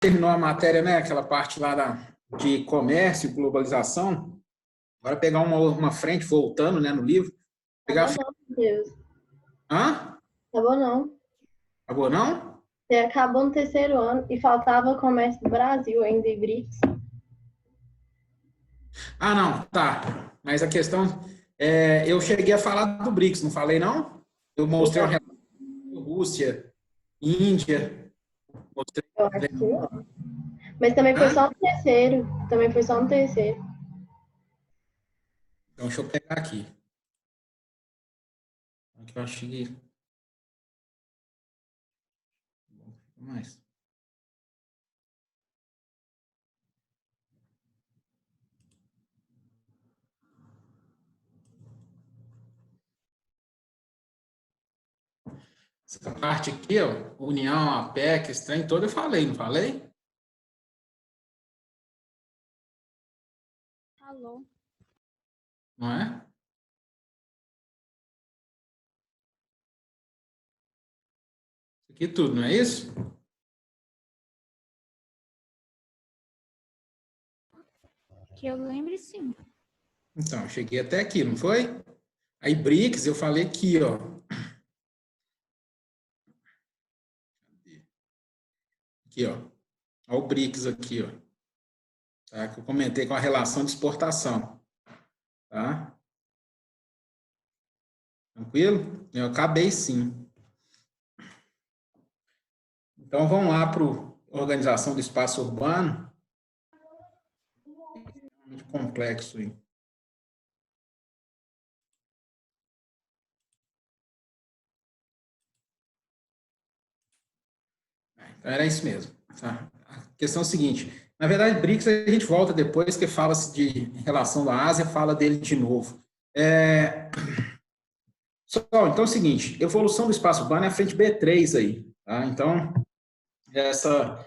terminou a matéria, né? Aquela parte lá de comércio e globalização. Agora pegar uma frente, voltando, né, no livro. Pegar Acabou não, meu Deus. Hã? Acabou não. Acabou, não? Você acabou no terceiro ano e faltava o comércio do Brasil ainda e BRICS. Ah, não, tá. Mas a questão eu cheguei a falar do BRICS, não falei, não? Eu mostrei uma Não, relação com Rússia, Índia, mostrei. eu acho que não. Mas também foi Hã? só no terceiro. Também foi só no terceiro. Então, deixa eu pegar aqui. Aqui eu achei. Mais. Essa parte aqui, ó, União, APEC, esse trem todo, eu falei, não falei? Falou. Não é? Isso aqui tudo, não é isso? Que eu lembre, sim. Então, cheguei até aqui, não foi? Aí, BRICS, eu falei aqui, ó. Aqui, ó. Olha o BRICS aqui, ó. Tá? Que eu comentei com a relação de exportação. Tá? Tranquilo? Eu acabei sim. Então, vamos lá para a organização do espaço urbano. Muito complexo aí. Então, era isso mesmo. Tá? A questão é a seguinte. Na verdade, BRICS a gente volta depois, que fala-se de relação da Ásia, fala dele de novo. Então é o seguinte, evolução do espaço urbano é a frente B3 aí. Tá? Então, essa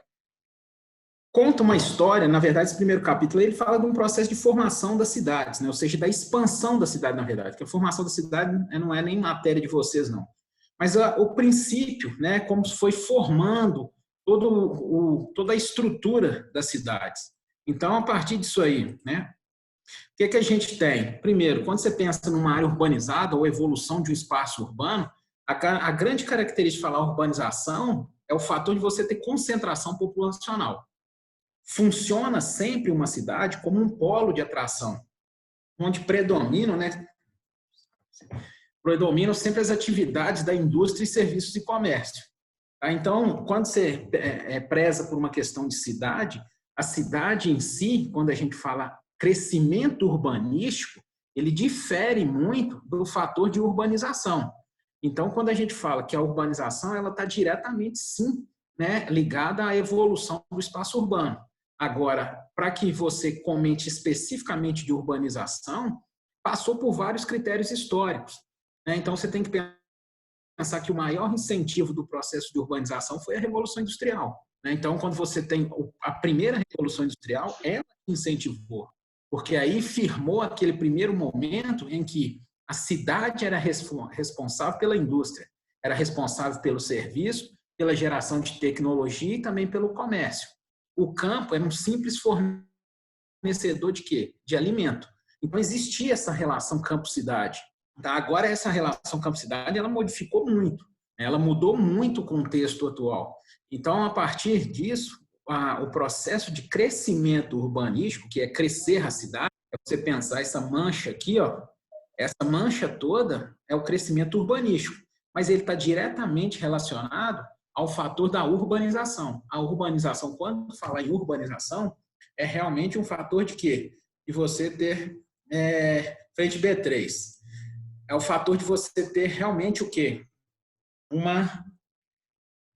conta uma história, na verdade, esse primeiro capítulo ele fala de um processo de formação das cidades, né? Ou seja, da expansão da cidade, na verdade, porque a formação da cidade não é nem matéria de vocês, não. Mas o princípio, né, como foi formando toda a estrutura das cidades. Então, a partir disso aí, né, o que a gente tem? Primeiro, quando você pensa numa área urbanizada ou evolução de um espaço urbano, a grande característica de falar urbanização é o fator de você ter concentração populacional. Funciona sempre uma cidade como um polo de atração, onde predominam sempre as atividades da indústria e serviços e comércio. Então, quando você preza por uma questão de cidade, a cidade em si, quando a gente fala crescimento urbanístico, ele difere muito do fator de urbanização. Então, quando a gente fala que a urbanização ela está diretamente, sim, né, ligada à evolução do espaço urbano. Agora, para que você comente especificamente de urbanização, passou por vários critérios históricos. Né? Então, você tem que pensar que o maior incentivo do processo de urbanização foi a Revolução Industrial. Né? Então, quando você tem a primeira Revolução Industrial, ela incentivou, porque aí firmou aquele primeiro momento em que a cidade era responsável pela indústria, era responsável pelo serviço, pela geração de tecnologia e também pelo comércio. O campo era um simples fornecedor de quê? De alimento. Então, existia essa relação campo-cidade. Tá? Agora, essa relação campo-cidade, ela modificou muito. Ela mudou muito o contexto atual. Então, a partir disso, o processo de crescimento urbanístico, que é crescer a cidade, é você pensar essa mancha aqui, ó, essa mancha toda é o crescimento urbanístico, mas ele está diretamente relacionado ao fator da urbanização. A urbanização, quando fala em urbanização, é realmente um fator de quê? De você ter frente B3. É o fator de você ter realmente o quê? Uma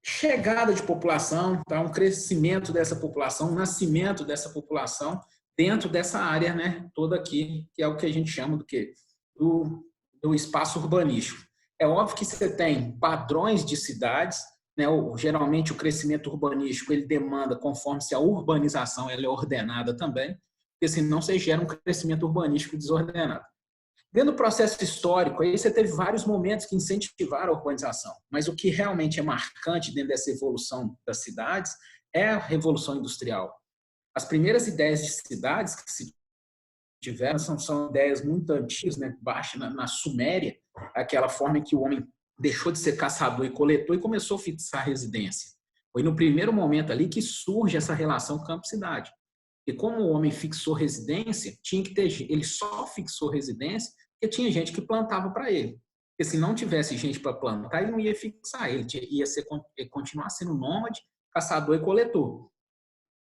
chegada de população, tá? Um crescimento dessa população, um nascimento dessa população dentro dessa área, né? Toda aqui, que é o que a gente chama do quê? Do espaço urbanístico. É óbvio que você tem padrões de cidades, né? Geralmente o crescimento urbanístico ele demanda conforme se a urbanização ela é ordenada também, porque senão você gera um crescimento urbanístico desordenado. Dentro do processo histórico, aí você teve vários momentos que incentivaram a urbanização, mas o que realmente é marcante dentro dessa evolução das cidades é a Revolução Industrial. As primeiras ideias de cidades que se tiveram são ideias muito antigas, né? Baixa na Suméria, aquela forma em que o homem deixou de ser caçador e coletor e começou a fixar residência. Foi no primeiro momento ali que surge essa relação campo-cidade. E como o homem fixou residência, tinha que ter, ele só fixou residência porque tinha gente que plantava para ele. Porque se não tivesse gente para plantar, ele não ia fixar, ele ia continuar sendo nômade, caçador e coletor.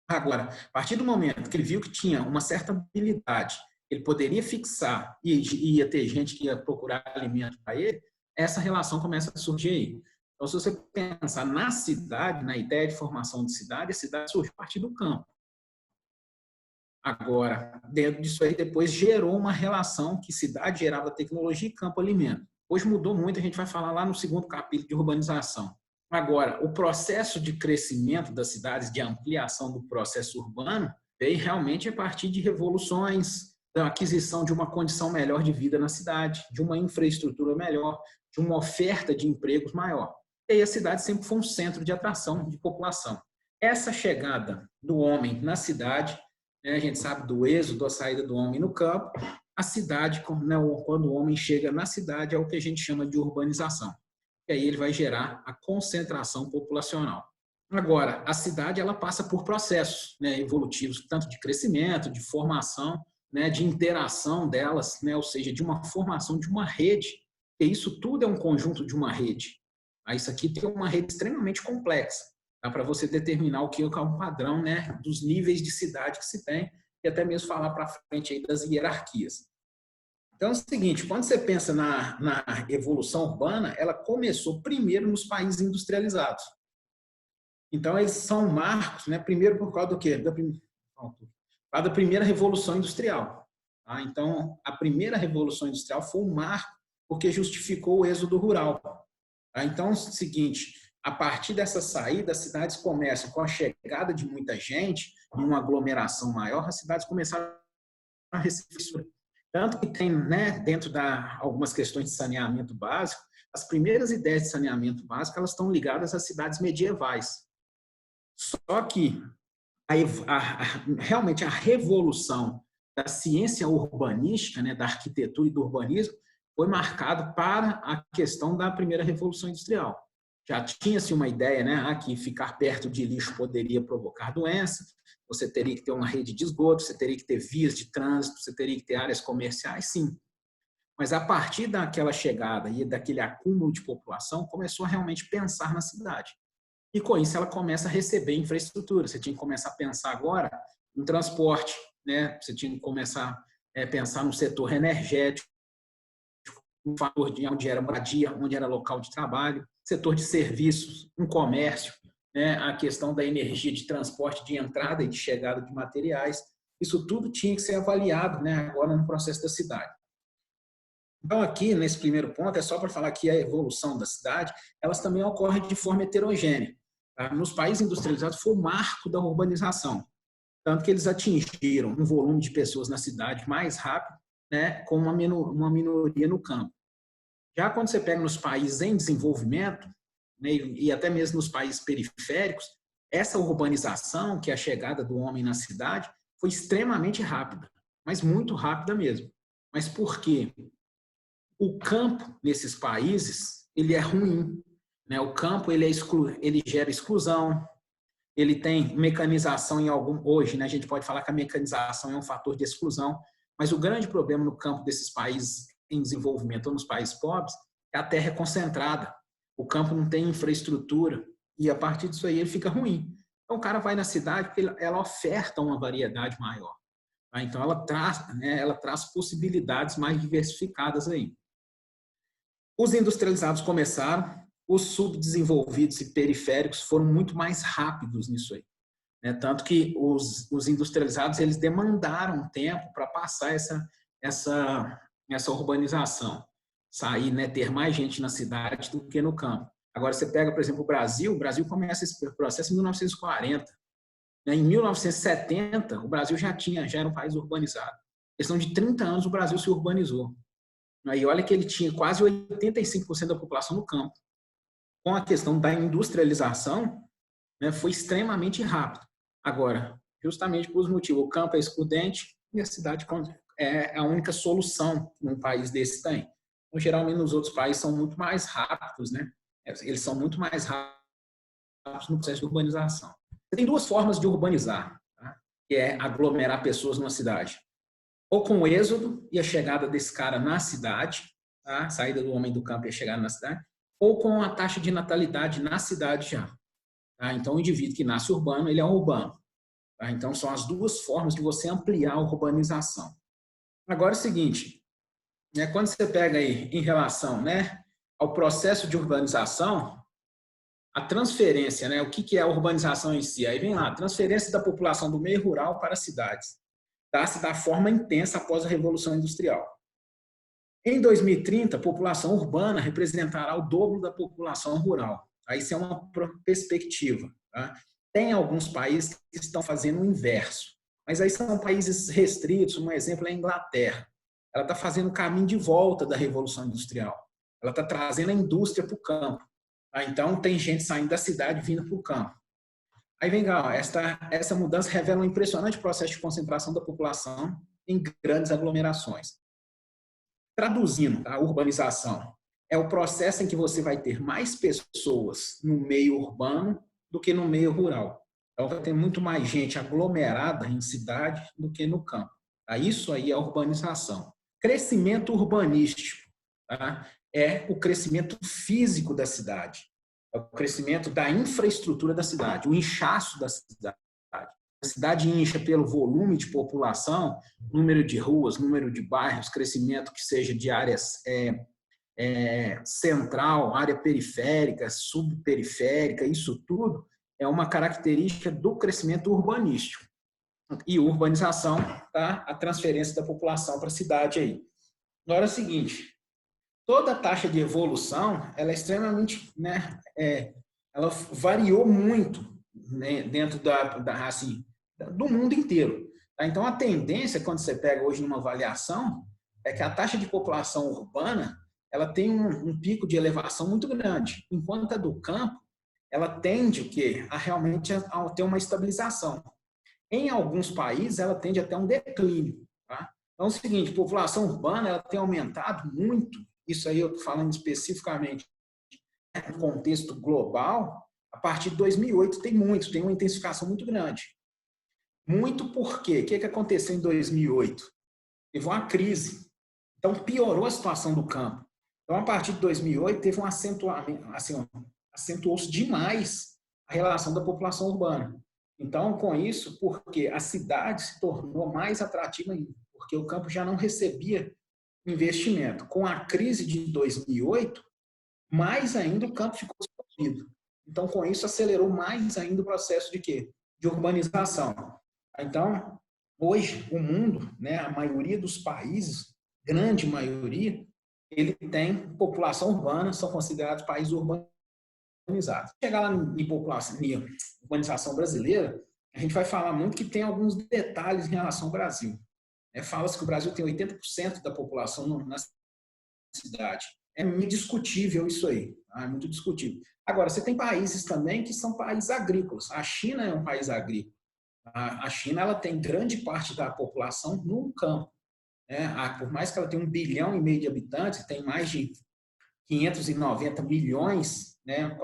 Agora, a partir do momento que ele viu que tinha uma certa habilidade, ele poderia fixar e ia ter gente que ia procurar alimento para ele, essa relação começa a surgir aí. Então, se você pensar na cidade, na ideia de formação de cidade, a cidade surge a partir do campo. Agora, dentro disso aí, depois gerou uma relação que cidade gerava tecnologia e campo alimento. Hoje mudou muito, a gente vai falar lá no segundo capítulo de urbanização. Agora, o processo de crescimento das cidades, de ampliação do processo urbano, veio realmente a partir de revoluções, da aquisição de uma condição melhor de vida na cidade, de uma infraestrutura melhor, de uma oferta de empregos maior. E aí a cidade sempre foi um centro de atração de população. Essa chegada do homem na cidade, né, a gente sabe do êxodo, da saída do homem no campo, a cidade, quando o homem chega na cidade, é o que a gente chama de urbanização. E aí ele vai gerar a concentração populacional. Agora, a cidade ela passa por processos, né, evolutivos, tanto de crescimento, de formação, né, de interação delas, né, ou seja, de uma formação de uma rede. E isso tudo é um conjunto de uma rede. Isso aqui tem uma rede extremamente complexa. Dá para você determinar o que é um padrão, né, dos níveis de cidade que se tem e até mesmo falar para frente aí das hierarquias. Então é o seguinte, quando você pensa na evolução urbana, ela começou primeiro nos países industrializados. Então eles são marcos, né, primeiro por causa do quê? Da primeira revolução industrial. Tá? Então a primeira revolução industrial foi um marco porque justificou o êxodo rural. Tá? Então é o seguinte, a partir dessa saída, as cidades começam com a chegada de muita gente, em uma aglomeração maior, as cidades começaram a receber. Tanto que tem, né, dentro da algumas questões de saneamento básico, as primeiras ideias de saneamento básico elas estão ligadas às cidades medievais. Só que realmente a revolução da ciência urbanística, né, da arquitetura e do urbanismo, foi marcado para a questão da primeira revolução industrial. Já tinha-se uma ideia, né, que ficar perto de lixo poderia provocar doença, você teria que ter uma rede de esgoto, você teria que ter vias de trânsito, você teria que ter áreas comerciais, sim. Mas a partir daquela chegada e daquele acúmulo de população, começou a realmente pensar na cidade. E com isso ela começa a receber infraestrutura. Você tinha que começar a pensar agora em transporte, né? Você tinha que começar a pensar no setor energético, no fator de onde era moradia, onde era local de trabalho, setor de serviços, um comércio, né, a questão da energia de transporte de entrada e de chegada de materiais, isso tudo tinha que ser avaliado, né, agora no processo da cidade. Então aqui, nesse primeiro ponto, é só para falar que a evolução da cidade, elas também ocorrem de forma heterogênea. Tá? Nos países industrializados foi o marco da urbanização, tanto que eles atingiram um volume de pessoas na cidade mais rápido, né, com uma minoria no campo. Já quando você pega nos países em desenvolvimento, né, e até mesmo nos países periféricos, essa urbanização, que é a chegada do homem na cidade, foi extremamente rápida, mas muito rápida mesmo. Mas por quê? O campo nesses países, ele é ruim. Né? O campo ele gera exclusão, ele tem mecanização em algum... Hoje, né, a gente pode falar que a mecanização é um fator de exclusão, mas o grande problema no campo desses países em desenvolvimento ou nos países pobres é a terra concentrada. O campo não tem infraestrutura e a partir disso aí ele fica ruim. Então o cara vai na cidade porque ela oferta uma variedade maior. Tá? Então ela traz possibilidades mais diversificadas aí. Os industrializados começaram, os subdesenvolvidos e periféricos foram muito mais rápidos nisso aí. Né? Tanto que os industrializados eles demandaram tempo para passar essa urbanização, sair, né, ter mais gente na cidade do que no campo. Agora, você pega, por exemplo, o Brasil começa esse processo em 1940. Né? Em 1970, o Brasil já era um país urbanizado. Em questão de 30 anos, o Brasil se urbanizou. E olha que ele tinha quase 85% da população no campo. Com a questão da industrialização, né, foi extremamente rápido. Agora, justamente por os motivos, o campo é excludente e a cidade é a única solução que um país desse tem. Então, geralmente, nos outros países são muito mais rápidos, né? Eles são muito mais rápidos no processo de urbanização. Você tem duas formas de urbanizar, tá? Que é aglomerar pessoas numa cidade. Ou com o êxodo e a chegada desse cara na cidade, tá? A saída do homem do campo e a chegada na cidade, ou com a taxa de natalidade na cidade já. Tá? Então, o indivíduo que nasce urbano, ele é urbano. Tá? Então, são as duas formas de você ampliar a urbanização. Agora é o seguinte, né, quando você pega aí em relação, né, ao processo de urbanização, a transferência, né, o que é a urbanização em si? Aí vem lá, a transferência da população do meio rural para as cidades. Dá-se da forma intensa após a Revolução Industrial. Em 2030, a população urbana representará o dobro da população rural. Isso é uma perspectiva. Tá? Tem alguns países que estão fazendo o inverso, mas aí são países restritos. Um exemplo é a Inglaterra. Ela está fazendo o caminho de volta da Revolução Industrial. Ela está trazendo a indústria para o campo. Tá? Então, tem gente saindo da cidade vindo para o campo. Aí vem cá, essa mudança revela um impressionante processo de concentração da população em grandes aglomerações. Traduzindo, a urbanização é o processo em que você vai ter mais pessoas no meio urbano do que no meio rural. Então, vai ter muito mais gente aglomerada em cidade do que no campo. Tá? Isso aí é urbanização. Crescimento urbanístico, tá? É o crescimento físico da cidade. É o crescimento da infraestrutura da cidade, o inchaço da cidade. A cidade incha pelo volume de população, número de ruas, número de bairros, crescimento que seja de áreas central, área periférica, subperiférica, isso tudo é uma característica do crescimento urbanístico. E urbanização, tá? A transferência da população para a cidade aí. Agora é o seguinte, toda a taxa de evolução, ela é extremamente, né, ela variou muito, né, dentro assim, do mundo inteiro. Tá? Então, a tendência, quando você pega hoje numa avaliação, é que a taxa de população urbana ela tem um pico de elevação muito grande, enquanto a do campo ela tende o quê? A realmente a ter uma estabilização. Em alguns países, ela tende até um declínio. Tá? Então, é o seguinte, a população urbana ela tem aumentado muito, isso aí eu estou falando especificamente no contexto global, a partir de 2008 tem uma intensificação muito grande. Muito porque, o que aconteceu em 2008? Teve uma crise, então piorou a situação do campo. Então, a partir de 2008, teve um acentuamento, assim, acentuou-se demais a relação da população urbana. Então, com isso, porque a cidade se tornou mais atrativa ainda, porque o campo já não recebia investimento. Com a crise de 2008, mais ainda o campo ficou excluído. Então, com isso, acelerou mais ainda o processo de quê? De urbanização. Então, hoje, o mundo, né, a maioria dos países, grande maioria, ele tem população urbana, são considerados países urbanizados. Chegar lá em população, em urbanização brasileira, a gente vai falar muito que tem alguns detalhes em relação ao Brasil. Fala-se que o Brasil tem 80% da população na cidade. É muito discutível isso aí, tá? É muito discutível. Agora, você tem países também que são países agrícolas. A China é um país agrícola. A China ela tem grande parte da população no campo. Por mais que ela tenha 1,5 bilhão de habitantes, tem mais de 590 milhões, né,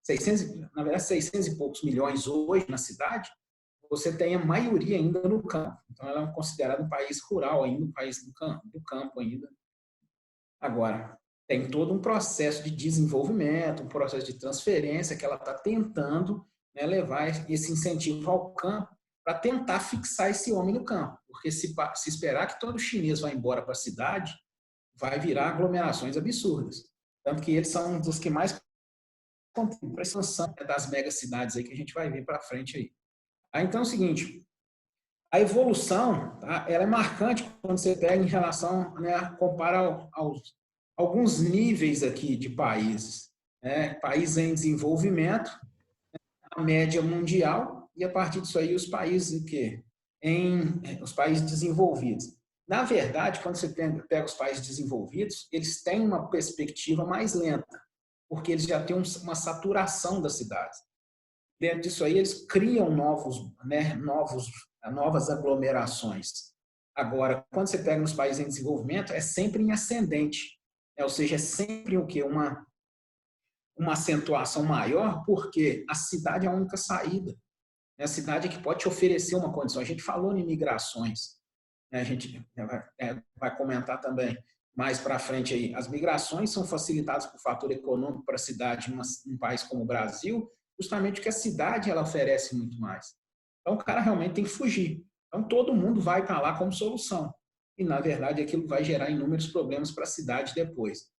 600 e poucos milhões hoje na cidade, você tem a maioria ainda no campo. Então, ela é considerada um país rural ainda, um país do campo ainda. Agora, tem todo um processo de desenvolvimento, um processo de transferência que ela está tentando, né, levar esse incentivo ao campo para tentar fixar esse homem no campo. Porque se esperar que todo chinês vá embora para a cidade, vai virar aglomerações absurdas. Tanto que eles são um dos que mais contribuem para a expansão das megacidades aí que a gente vai ver para frente aí. Então é o seguinte, a evolução, tá, ela é marcante quando você pega em relação, né, compara alguns níveis aqui de países. Né, países em desenvolvimento, a média mundial, e a partir disso aí os países os países desenvolvidos. Na verdade, quando você pega os países desenvolvidos, eles têm uma perspectiva mais lenta, porque eles já têm uma saturação das cidades. Dentro disso aí, eles criam novas aglomerações. Agora, quando você pega nos países em desenvolvimento, é sempre em ascendente, né? Ou seja, é sempre o quê? Uma acentuação maior, porque a cidade é a única saída. Né? A cidade é que pode te oferecer uma condição. A gente falou em migrações, né? A gente vai comentar também mais para frente aí. As migrações são facilitadas por fator econômico para a cidade em um país como o Brasil, justamente porque a cidade ela oferece muito mais. Então, o cara realmente tem que fugir. Então, todo mundo vai para lá como solução. E, na verdade, aquilo vai gerar inúmeros problemas para a cidade depois.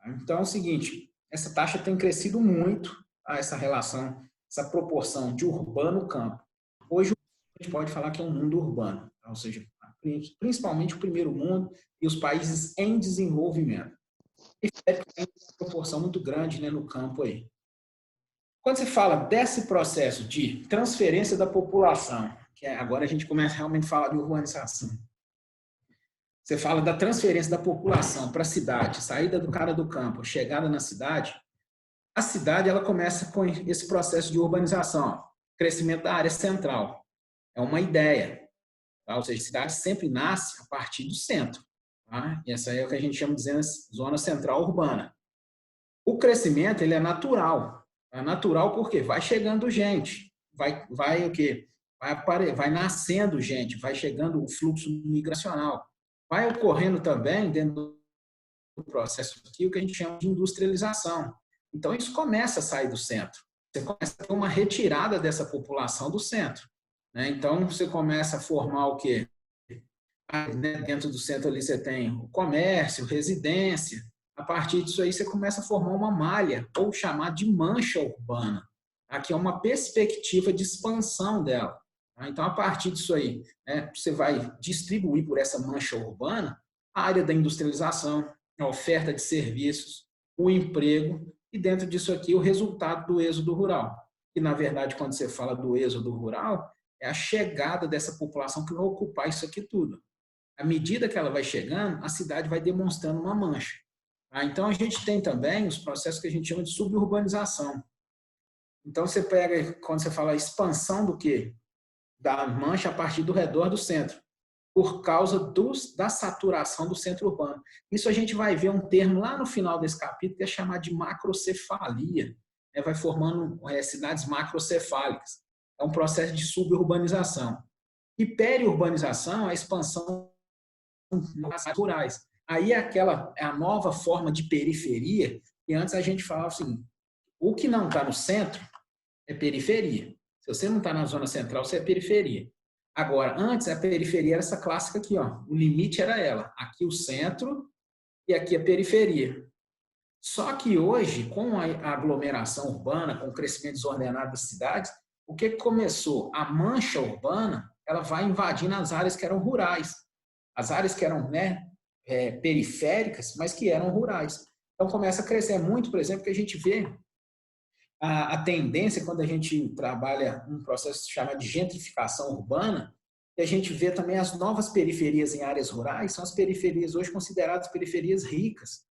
Então, é o seguinte, essa taxa tem crescido muito, essa relação, essa proporção de urbano-campo. Hoje, a gente pode falar que é um mundo urbano, ou seja, principalmente o primeiro mundo e os países em desenvolvimento. E tem uma proporção muito grande, né, no campo aí. Quando você fala desse processo de transferência da população, que agora a gente começa realmente a falar de urbanização, você fala da transferência da população para a cidade, saída do cara do campo, chegada na cidade, a cidade ela começa com esse processo de urbanização, ó, crescimento da área central. É uma ideia, tá? Ou seja, a cidade sempre nasce a partir do centro. Tá? E essa é o que a gente chama de zona central urbana. O crescimento ele é natural. É natural porque vai chegando gente, vai o quê? Vai nascendo gente, vai chegando o fluxo migracional. Vai ocorrendo também, dentro do processo aqui, o que a gente chama de industrialização. Então, isso começa a sair do centro. Você começa a ter uma retirada dessa população do centro. Né? Então, você começa a formar o quê? Dentro do centro ali você tem o comércio, residência. A partir disso aí, você começa a formar uma malha, ou chamar de mancha urbana. Aqui é uma perspectiva de expansão dela. Então, a partir disso aí, né, você vai distribuir por essa mancha urbana a área da industrialização, a oferta de serviços, o emprego e, dentro disso aqui, o resultado do êxodo rural. E, na verdade, quando você fala do êxodo rural, é a chegada dessa população que vai ocupar isso aqui tudo. À medida que ela vai chegando, a cidade vai demonstrando uma mancha. Então, a gente tem também os processos que a gente chama de suburbanização. Então, você pega, quando você fala expansão do quê? Da mancha a partir do redor do centro, por causa da saturação do centro urbano. Isso a gente vai ver um termo lá no final desse capítulo que é chamado de macrocefalia. Vai formando cidades macrocefálicas. É um processo de suburbanização. E periurbanização é a expansão das áreas rurais. Aí é a nova forma de periferia, e antes a gente falava assim, o que não está no centro é periferia. Se você não está na zona central, você é periferia. Agora, antes a periferia era essa clássica aqui, ó. O limite era ela. Aqui o centro e aqui a periferia. Só que hoje, com a aglomeração urbana, com o crescimento desordenado das cidades, o que começou? A mancha urbana, ela vai invadindo as áreas que eram rurais. As áreas que eram periféricas, mas que eram rurais. Então começa a crescer muito, por exemplo, que a gente vê a tendência, quando a gente trabalha um processo chamado de gentrificação urbana, e a gente vê também as novas periferias em áreas rurais, são as periferias hoje consideradas periferias ricas.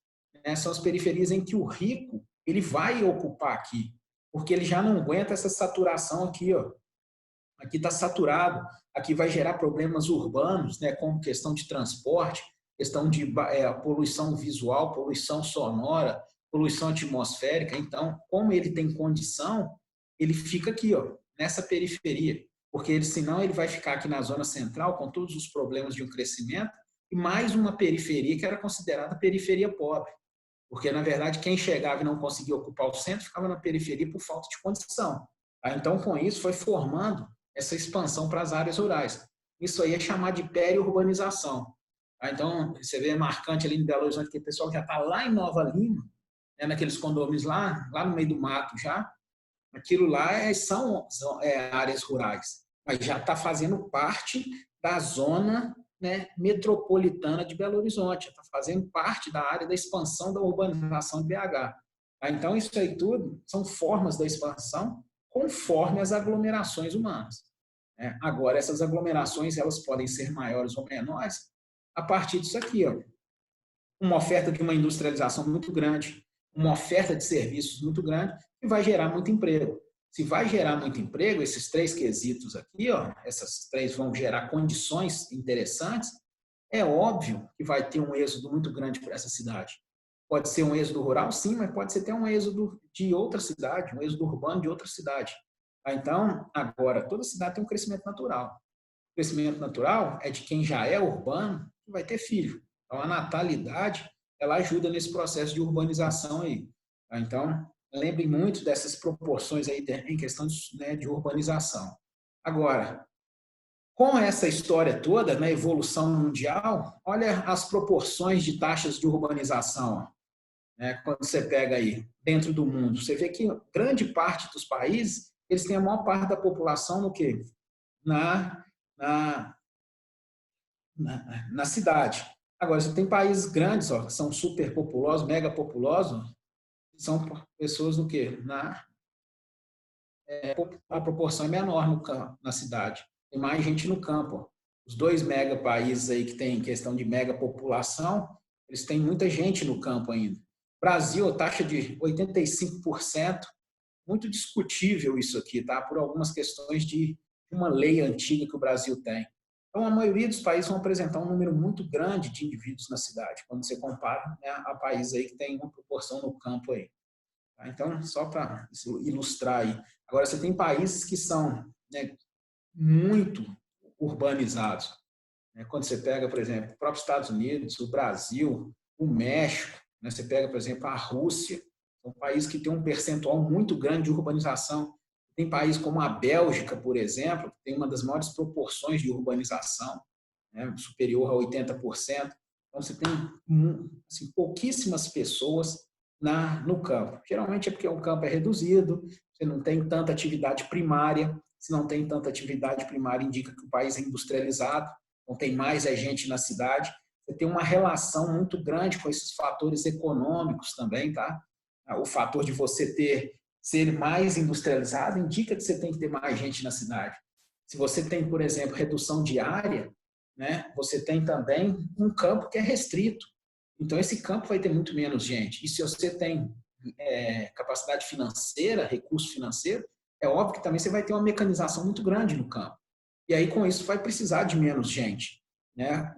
Né? São as periferias em que o rico ele vai ocupar aqui, porque ele já não aguenta essa saturação aqui. Ó. Aqui está saturado, aqui vai gerar problemas urbanos, né, como questão de transporte, questão de poluição visual, poluição sonora, poluição atmosférica. Então, como ele tem condição, ele fica aqui, ó, nessa periferia, porque senão ele vai ficar aqui na zona central com todos os problemas de um crescimento e mais uma periferia que era considerada periferia pobre, porque na verdade quem chegava e não conseguia ocupar o centro ficava na periferia por falta de condição. Então, com isso, foi formando essa expansão para as áreas rurais. Isso aí é chamado de periurbanização. Então, você vê marcante ali em Belo Horizonte que o pessoal já está lá em Nova Lima, naqueles condomínios lá no meio do mato já, aquilo lá são áreas rurais, mas já está fazendo parte da zona, né, metropolitana de Belo Horizonte, está fazendo parte da área da expansão da urbanização de BH. Então, isso aí tudo são formas da expansão conforme as aglomerações humanas. Agora, essas aglomerações elas podem ser maiores ou menores a partir disso aqui, ó. Uma oferta de uma industrialização muito grande, uma oferta de serviços muito grande, que vai gerar muito emprego. Se vai gerar muito emprego, esses três quesitos aqui, ó, essas três vão gerar condições interessantes, é óbvio que vai ter um êxodo muito grande para essa cidade. Pode ser um êxodo rural, sim, mas pode ser até um êxodo de outra cidade, um êxodo urbano de outra cidade. Então, agora, toda cidade tem um crescimento natural. O crescimento natural é de quem já é urbano que vai ter filho. Então, a natalidade, ela ajuda nesse processo de urbanização aí. Então, lembre muito dessas proporções aí em questão de urbanização. Agora, com essa história toda, na evolução mundial, olha as proporções de taxas de urbanização. Quando você pega aí, dentro do mundo, você vê que grande parte dos países, eles têm a maior parte da população no quê? Na cidade. Agora, você tem países grandes, ó, que são superpopulosos, megapopulosos, são pessoas do quê? A proporção é menor na cidade. Tem mais gente no campo. Ó. Os 2 megapaíses aí que tem questão de megapopulação, eles têm muita gente no campo ainda. Brasil, taxa de 85%, muito discutível isso aqui, tá? Por algumas questões de uma lei antiga que o Brasil tem. Então, a maioria dos países vão apresentar um número muito grande de indivíduos na cidade, quando você compara, né, a países aí que tem uma proporção no campo aí. Tá? Então, só para ilustrar aí. Agora, você tem países que são, né, muito urbanizados. Né? Quando você pega, por exemplo, o próprio Estados Unidos, o Brasil, o México, né? Você pega, por exemplo, a Rússia, são países que têm um percentual muito grande de urbanização. Tem países como a Bélgica, por exemplo, que tem uma das maiores proporções de urbanização, né? Superior a 80%. Então, você tem assim, pouquíssimas pessoas no campo. Geralmente é porque o campo é reduzido, você não tem tanta atividade primária. Se não tem tanta atividade primária, indica que o país é industrializado, não tem mais gente na cidade. Você tem uma relação muito grande com esses fatores econômicos também, tá? O fator de você ser mais industrializado indica que você tem que ter mais gente na cidade. Se você tem, por exemplo, redução de área, né, você tem também um campo que é restrito. Então, esse campo vai ter muito menos gente. E se você tem capacidade financeira, recurso financeiro, é óbvio que também você vai ter uma mecanização muito grande no campo. E aí, com isso, vai precisar de menos gente. Né?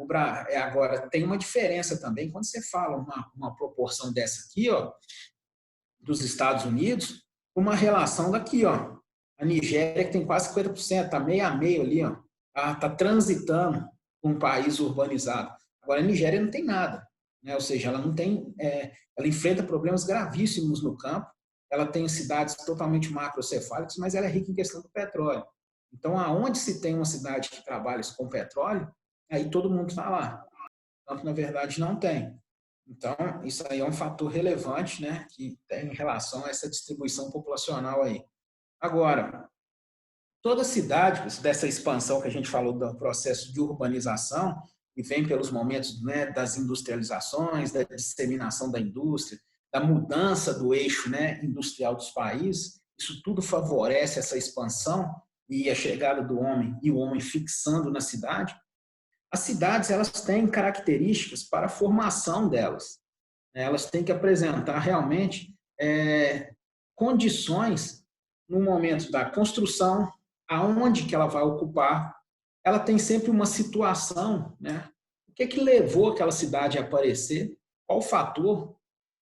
Agora, tem uma diferença também, quando você fala uma proporção dessa aqui, ó, dos Estados Unidos, uma relação daqui, ó, a Nigéria, que tem quase 50%, está meio a meio ali, ó, está transitando com um país urbanizado. Agora, a Nigéria não tem nada, né? Ou seja, ela não tem, ela enfrenta problemas gravíssimos no campo, ela tem cidades totalmente macrocefálicas, mas ela é rica em questão do petróleo. Então, aonde se tem uma cidade que trabalha com petróleo, aí todo mundo está lá. Então, na verdade, não tem. Então, isso aí é um fator relevante, né, que tem em relação a essa distribuição populacional aí. Agora, toda cidade, dessa expansão que a gente falou do processo de urbanização, e vem pelos momentos, né, das industrializações, da disseminação da indústria, da mudança do eixo, né, industrial dos países, isso tudo favorece essa expansão e a chegada do homem e o homem fixando na cidade. As cidades, elas têm características para a formação delas. Elas têm que apresentar realmente condições no momento da construção, aonde que ela vai ocupar. Ela tem sempre uma situação, né? O que levou aquela cidade a aparecer? Qual o fator,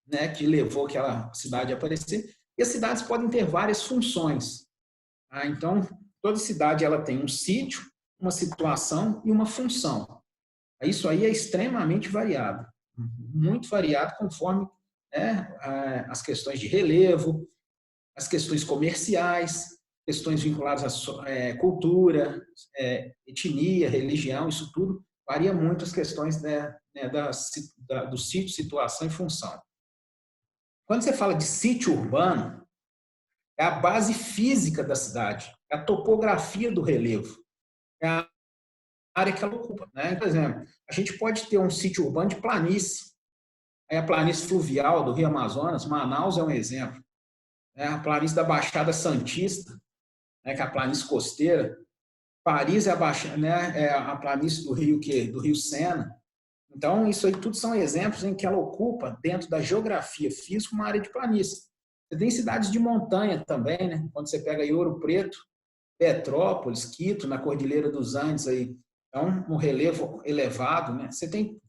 né, que levou aquela cidade a aparecer? E as cidades podem ter várias funções. Tá? Então, toda cidade ela tem um sítio, uma situação e uma função. Isso aí é extremamente variado, muito variado conforme as questões de relevo, as questões comerciais, questões vinculadas à cultura, etnia, religião, isso tudo varia muito as questões do sítio, situação e função. Quando você fala de sítio urbano, é a base física da cidade, é a topografia do relevo, é a área que ela ocupa. Né? Por exemplo, a gente pode ter um sítio urbano de planície, a planície fluvial do Rio Amazonas, Manaus é um exemplo, a planície da Baixada Santista, que é a planície costeira, Paris é a planície do Rio Sena. Então, isso aí tudo são exemplos em que ela ocupa, dentro da geografia física, uma área de planície. Você tem cidades de montanha também, né? Quando você pega aí Ouro Preto, Petrópolis, Quito, na Cordilheira dos Andes, aí, é um relevo elevado, né? Você tem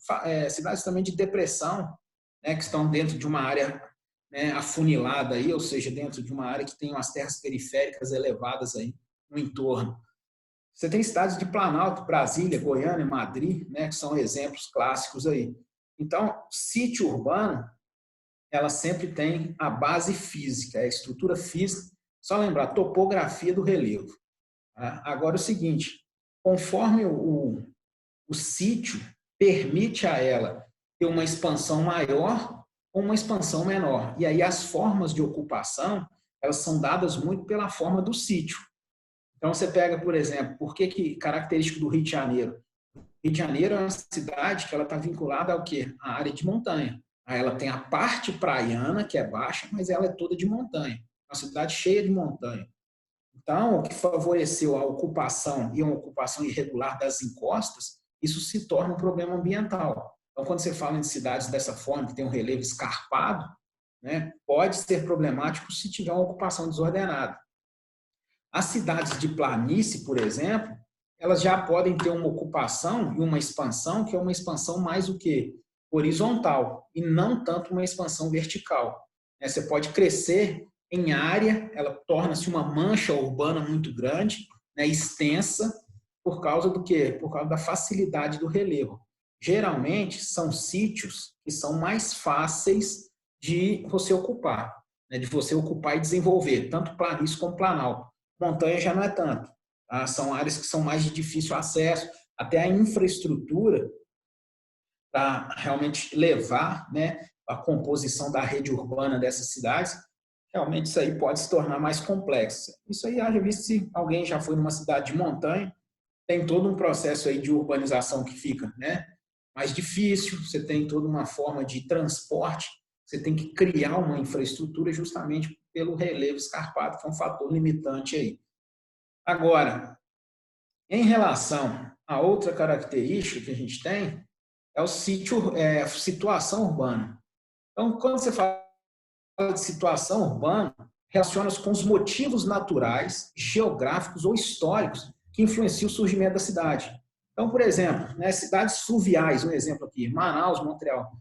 cidades também de depressão, né, que estão dentro de uma área, né, afunilada, aí, ou seja, dentro de uma área que tem umas terras periféricas elevadas aí no entorno. Você tem cidades de Planalto, Brasília, Goiânia, Madrid, né, que são exemplos clássicos aí. Então, sítio urbano, ela sempre tem a base física, a estrutura física. Só lembrar, topografia do relevo. Tá? Agora, o seguinte, conforme o sítio permite a ela ter uma expansão maior ou uma expansão menor. E aí as formas de ocupação, elas são dadas muito pela forma do sítio. Então, você pega, por exemplo, por que característico do Rio de Janeiro? Rio de Janeiro é uma cidade que ela está vinculada ao quê? À área de montanha. Aí ela tem a parte praiana, que é baixa, mas ela é toda de montanha. É uma cidade cheia de montanha. Então, o que favoreceu a ocupação e uma ocupação irregular das encostas, isso se torna um problema ambiental. Então, quando você fala em cidades dessa forma, que tem um relevo escarpado, né, pode ser problemático se tiver uma ocupação desordenada. As cidades de planície, por exemplo, elas já podem ter uma ocupação e uma expansão, que é uma expansão mais o quê? Horizontal, e não tanto uma expansão vertical. Você pode crescer em área, ela torna-se uma mancha urbana muito grande, né, extensa, por causa do quê? Por causa da facilidade do relevo. Geralmente, são sítios que são mais fáceis de você ocupar, né, de você ocupar e desenvolver, tanto planície como planalto. Montanha já não é tanto. Tá? São áreas que são mais de difícil acesso, até a infraestrutura para realmente levar, né, a composição da rede urbana dessas cidades, realmente isso aí pode se tornar mais complexo. Isso aí, haja visto se alguém já foi numa cidade de montanha, tem todo um processo aí de urbanização que fica, né, mais difícil, você tem toda uma forma de transporte, você tem que criar uma infraestrutura justamente pelo relevo escarpado, que é um fator limitante aí. Agora, em relação a outra característica que a gente tem, é o sítio, a situação urbana. Então, quando você fala de situação urbana, relaciona-se com os motivos naturais, geográficos ou históricos que influenciam o surgimento da cidade. Então, por exemplo, né, cidades fluviais, um exemplo aqui, Manaus, Montreal,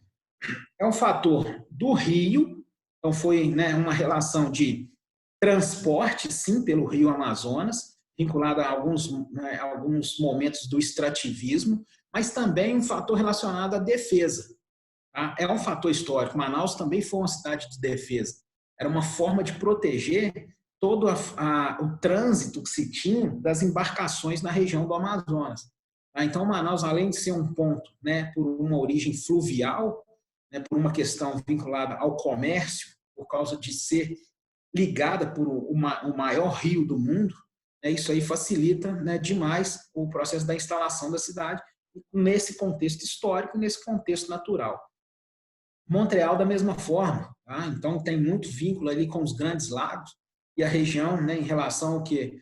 é um fator do rio, então foi, né, uma relação de transporte, sim, pelo rio Amazonas, vinculada a alguns momentos do extrativismo, mas também um fator relacionado à defesa. Tá? É um fator histórico. Manaus também foi uma cidade de defesa. Era uma forma de proteger todo o trânsito que se tinha das embarcações na região do Amazonas. Tá? Então, Manaus, além de ser um ponto, né, por uma origem fluvial, né, por uma questão vinculada ao comércio, por causa de ser ligada por o maior rio do mundo, né, isso aí facilita, né, demais o processo da instalação da cidade nesse contexto histórico, nesse contexto natural. Montreal da mesma forma, tá? Então tem muito vínculo ali com os grandes lagos e a região, né, em relação ao que,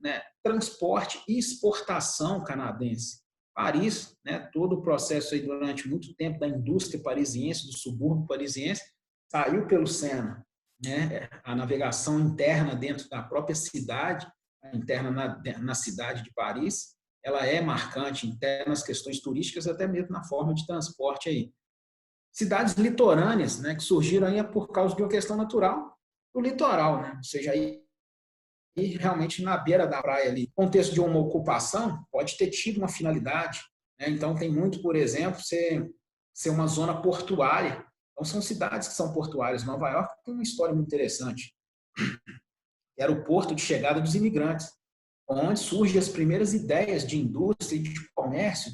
né, transporte e exportação canadense. Paris, né, todo o processo aí durante muito tempo da indústria parisiense, do subúrbio parisiense, saiu pelo Sena, né? A navegação interna dentro da própria cidade, interna na cidade de Paris, ela é marcante até nas questões turísticas, até mesmo na forma de transporte aí. Cidades litorâneas, né, que surgiram aí por causa de uma questão natural do litoral, né? Ou seja, aí realmente na beira da praia ali, contexto de uma ocupação pode ter tido uma finalidade, né? Então tem muito, por exemplo, ser uma zona portuária. Então são cidades que são portuárias. Nova York tem uma história muito interessante. Era o porto de chegada dos imigrantes, onde surgem as primeiras ideias de indústria e de comércio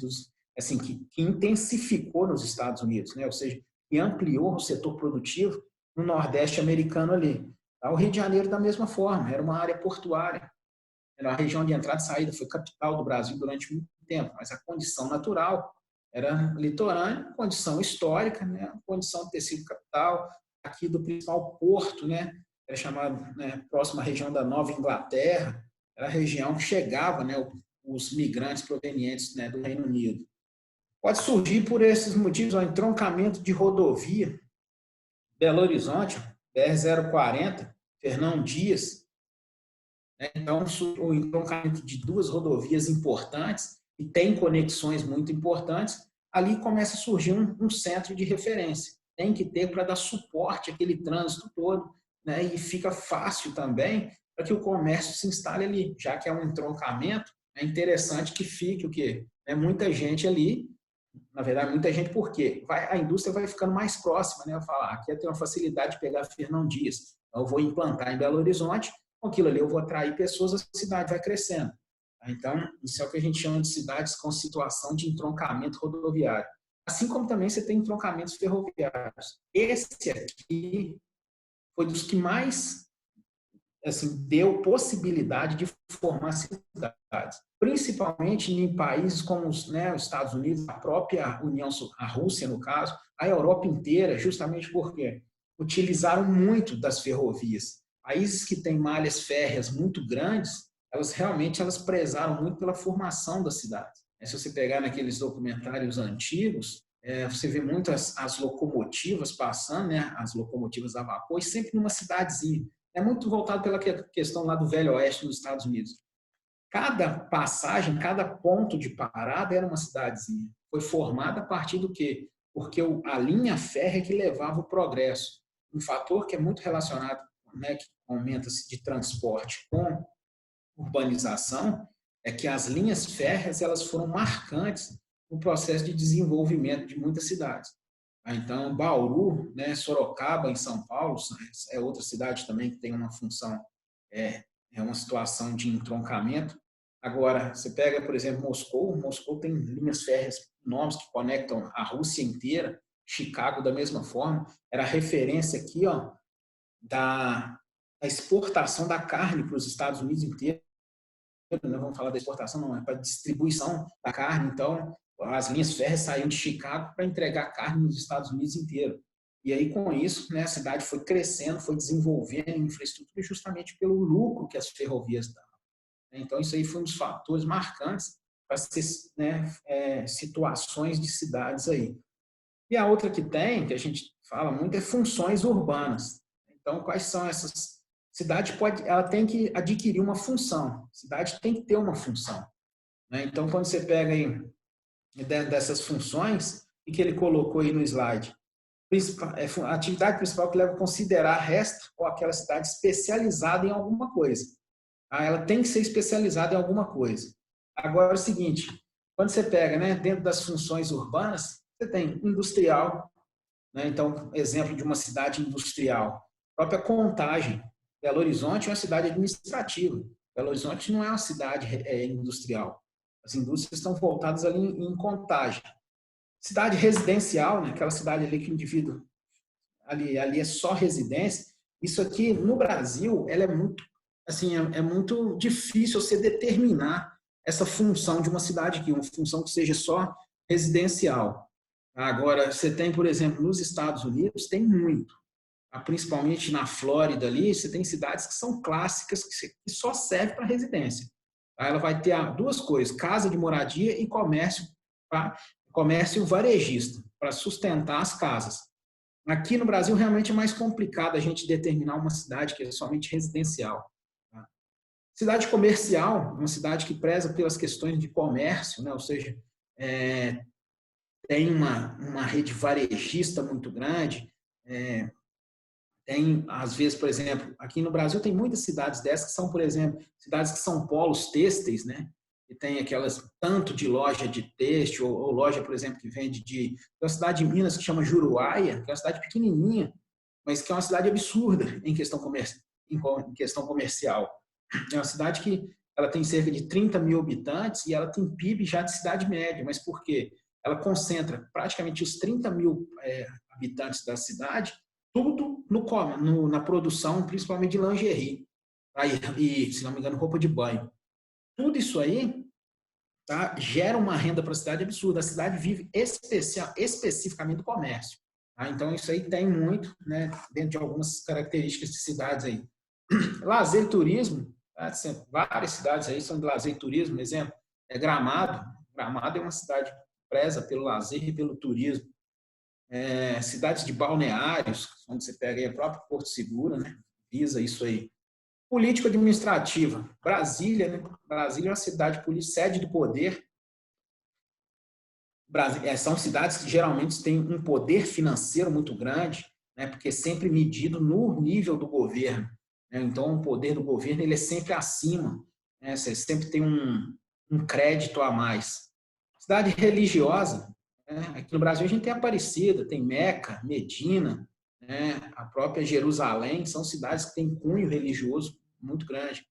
assim, que intensificou nos Estados Unidos, né? Ou seja, que ampliou o setor produtivo no Nordeste americano ali. O Rio de Janeiro, da mesma forma, era uma área portuária, era uma região de entrada e saída, foi capital do Brasil durante muito tempo, mas a condição natural era litorânea, condição histórica, né? Condição de ter sido capital aqui do principal porto, né? Era chamado, né, próxima região da Nova Inglaterra, era a região que chegava, né, os migrantes provenientes, né, do Reino Unido. Pode surgir por esses motivos o entroncamento de rodovia. Belo Horizonte BR-040, Fernão Dias, né? Então, o entroncamento de duas rodovias importantes, e tem conexões muito importantes, ali começa a surgir um centro de referência. Tem que ter para dar suporte àquele trânsito todo, né? E fica fácil também para que o comércio se instale ali, já que é um entroncamento, é interessante que fique o quê? É muita gente ali, na verdade, muita gente, por quê? A indústria vai ficando mais próxima, né? Eu falo, aqui eu tenho uma facilidade de pegar Fernão Dias, então eu vou implantar em Belo Horizonte, com aquilo ali eu vou atrair pessoas, a cidade vai crescendo. Então, isso é o que a gente chama de cidades com situação de entroncamento rodoviário. Assim como também você tem entroncamentos ferroviários. Esse aqui foi dos que mais assim, deu possibilidade de formar cidades, principalmente em países como os Estados Unidos, a própria União, a Rússia, no caso, a Europa inteira, justamente porque utilizaram muito das ferrovias. Países que têm malhas férreas muito grandes, elas realmente prezaram muito pela formação das cidades. Se você pegar naqueles documentários antigos, você vê muito as locomotivas passando, né, as locomotivas a vapor, e sempre numa cidadezinha. É muito voltado pela questão lá do Velho Oeste nos Estados Unidos. Cada passagem, cada ponto de parada era uma cidadezinha. Foi formada a partir do quê? Porque a linha férrea que levava o progresso. Um fator que é muito relacionado, né, que aumenta-se de transporte com urbanização, é que as linhas férreas elas foram marcantes no processo de desenvolvimento de muitas cidades. Então, Bauru, né, Sorocaba, em São Paulo, é outra cidade também que tem uma função, é uma situação de entroncamento. Agora, você pega, por exemplo, Moscou tem linhas férreas enormes que conectam a Rússia inteira, Chicago da mesma forma, era referência aqui, ó, da exportação da carne para os Estados Unidos inteiro. Não vamos falar da exportação, não, é para distribuição da carne. Então, as linhas férreas saíam de Chicago para entregar carne nos Estados Unidos inteiro. E aí, com isso, né, a cidade foi crescendo, foi desenvolvendo infraestrutura justamente pelo lucro que as ferrovias davam. Então, isso aí foi um dos fatores marcantes para essas, né, situações de cidades aí. E a outra que tem, que a gente fala muito, é funções urbanas. Então, quais são essas? Cidade ela tem que adquirir uma função. Cidade tem que ter uma função, né? Então, quando você pega aí dessas funções, o que ele colocou aí no slide? A atividade principal que leva a considerar a resta ou aquela cidade especializada em alguma coisa. Ela tem que ser especializada em alguma coisa. Agora é o seguinte, quando você pega, né, dentro das funções urbanas, você tem industrial, né? Então, exemplo de uma cidade industrial, a própria Contagem. Belo Horizonte é uma cidade administrativa. Belo Horizonte não é uma cidade industrial. As indústrias estão voltadas ali em Contagem. Cidade residencial, né? Aquela cidade ali que o indivíduo ali é só residência. Isso aqui no Brasil, ela é muito assim, é muito difícil você determinar essa função de uma cidade aqui, uma função que seja só residencial. Agora, você tem, por exemplo, nos Estados Unidos, tem muito. Principalmente na Flórida ali, você tem cidades que são clássicas, que só servem para residência. Ela vai ter duas coisas, casa de moradia e comércio varejista, para sustentar as casas. Aqui no Brasil, realmente é mais complicado a gente determinar uma cidade que é somente residencial. Cidade comercial, uma cidade que preza pelas questões de comércio, né? Ou seja, tem uma rede varejista muito grande, tem, às vezes, por exemplo, aqui no Brasil tem muitas cidades dessas que são, por exemplo, cidades que são polos têxteis, né? E tem aquelas, tanto de loja de têxtil, ou loja, por exemplo, que vende tem uma cidade de Minas que chama Juruáia, que é uma cidade pequenininha, mas que é uma cidade absurda em questão comercial. É uma cidade que ela tem cerca de 30 mil habitantes e ela tem PIB já de cidade média. Mas por quê? Ela concentra praticamente os 30 mil habitantes da cidade, tudo na produção, principalmente de lingerie. E, se não me engano, roupa de banho. Tudo isso aí, tá, gera uma renda para a cidade absurda. A cidade vive especificamente do comércio. Tá? Então, isso aí tem muito, né, dentro de algumas características de cidades aí. Lazer e turismo, tá? Várias cidades aí são de lazer e turismo. Exemplo, Gramado. Gramado é uma cidade que preza pelo lazer e pelo turismo. cidades de balneários, onde você pega aí a própria Porto Seguro, né? Visa isso aí. Político-administrativa, Brasília, né? Brasília é uma cidade sede do poder. São cidades que geralmente têm um poder financeiro muito grande, né? Porque é sempre medido no nível do governo, né? Então, o poder do governo ele é sempre acima, né? Você sempre tem um crédito a mais. Cidade religiosa, né? Aqui no Brasil a gente tem Aparecida, tem Meca, Medina, né? A própria Jerusalém, são cidades que têm cunho religioso muito grande.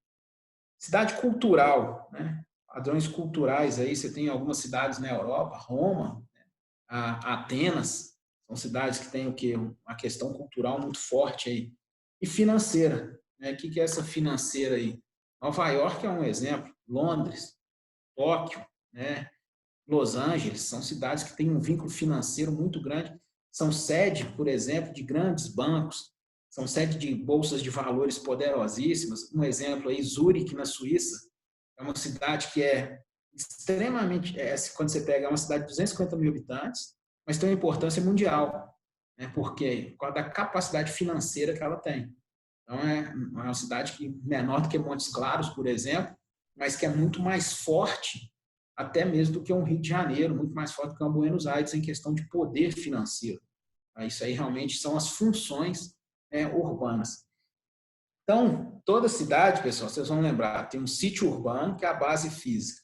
Cidade cultural, né? Padrões culturais aí, você tem algumas cidades na Europa, Roma, Atenas, são cidades que têm o quê? Uma questão cultural muito forte aí. E financeira, né? O que é essa financeira aí? Nova York é um exemplo, Londres, Tóquio, né? Los Angeles, são cidades que têm um vínculo financeiro muito grande, são sede, por exemplo, de grandes bancos, são sede de bolsas de valores poderosíssimas. Um exemplo aí, Zurique, na Suíça, é uma cidade que é extremamente, quando você pega, é uma cidade de 250 mil habitantes, mas tem uma importância mundial, né? Porque por causa da capacidade financeira que ela tem. Então, é uma cidade que menor do que Montes Claros, por exemplo, mas que é muito mais forte, até mesmo do que um Rio de Janeiro, muito mais forte do que uma Buenos Aires em questão de poder financeiro. Isso aí realmente são as funções urbanas. Então, toda cidade, pessoal, vocês vão lembrar, tem um sítio urbano, que é a base física.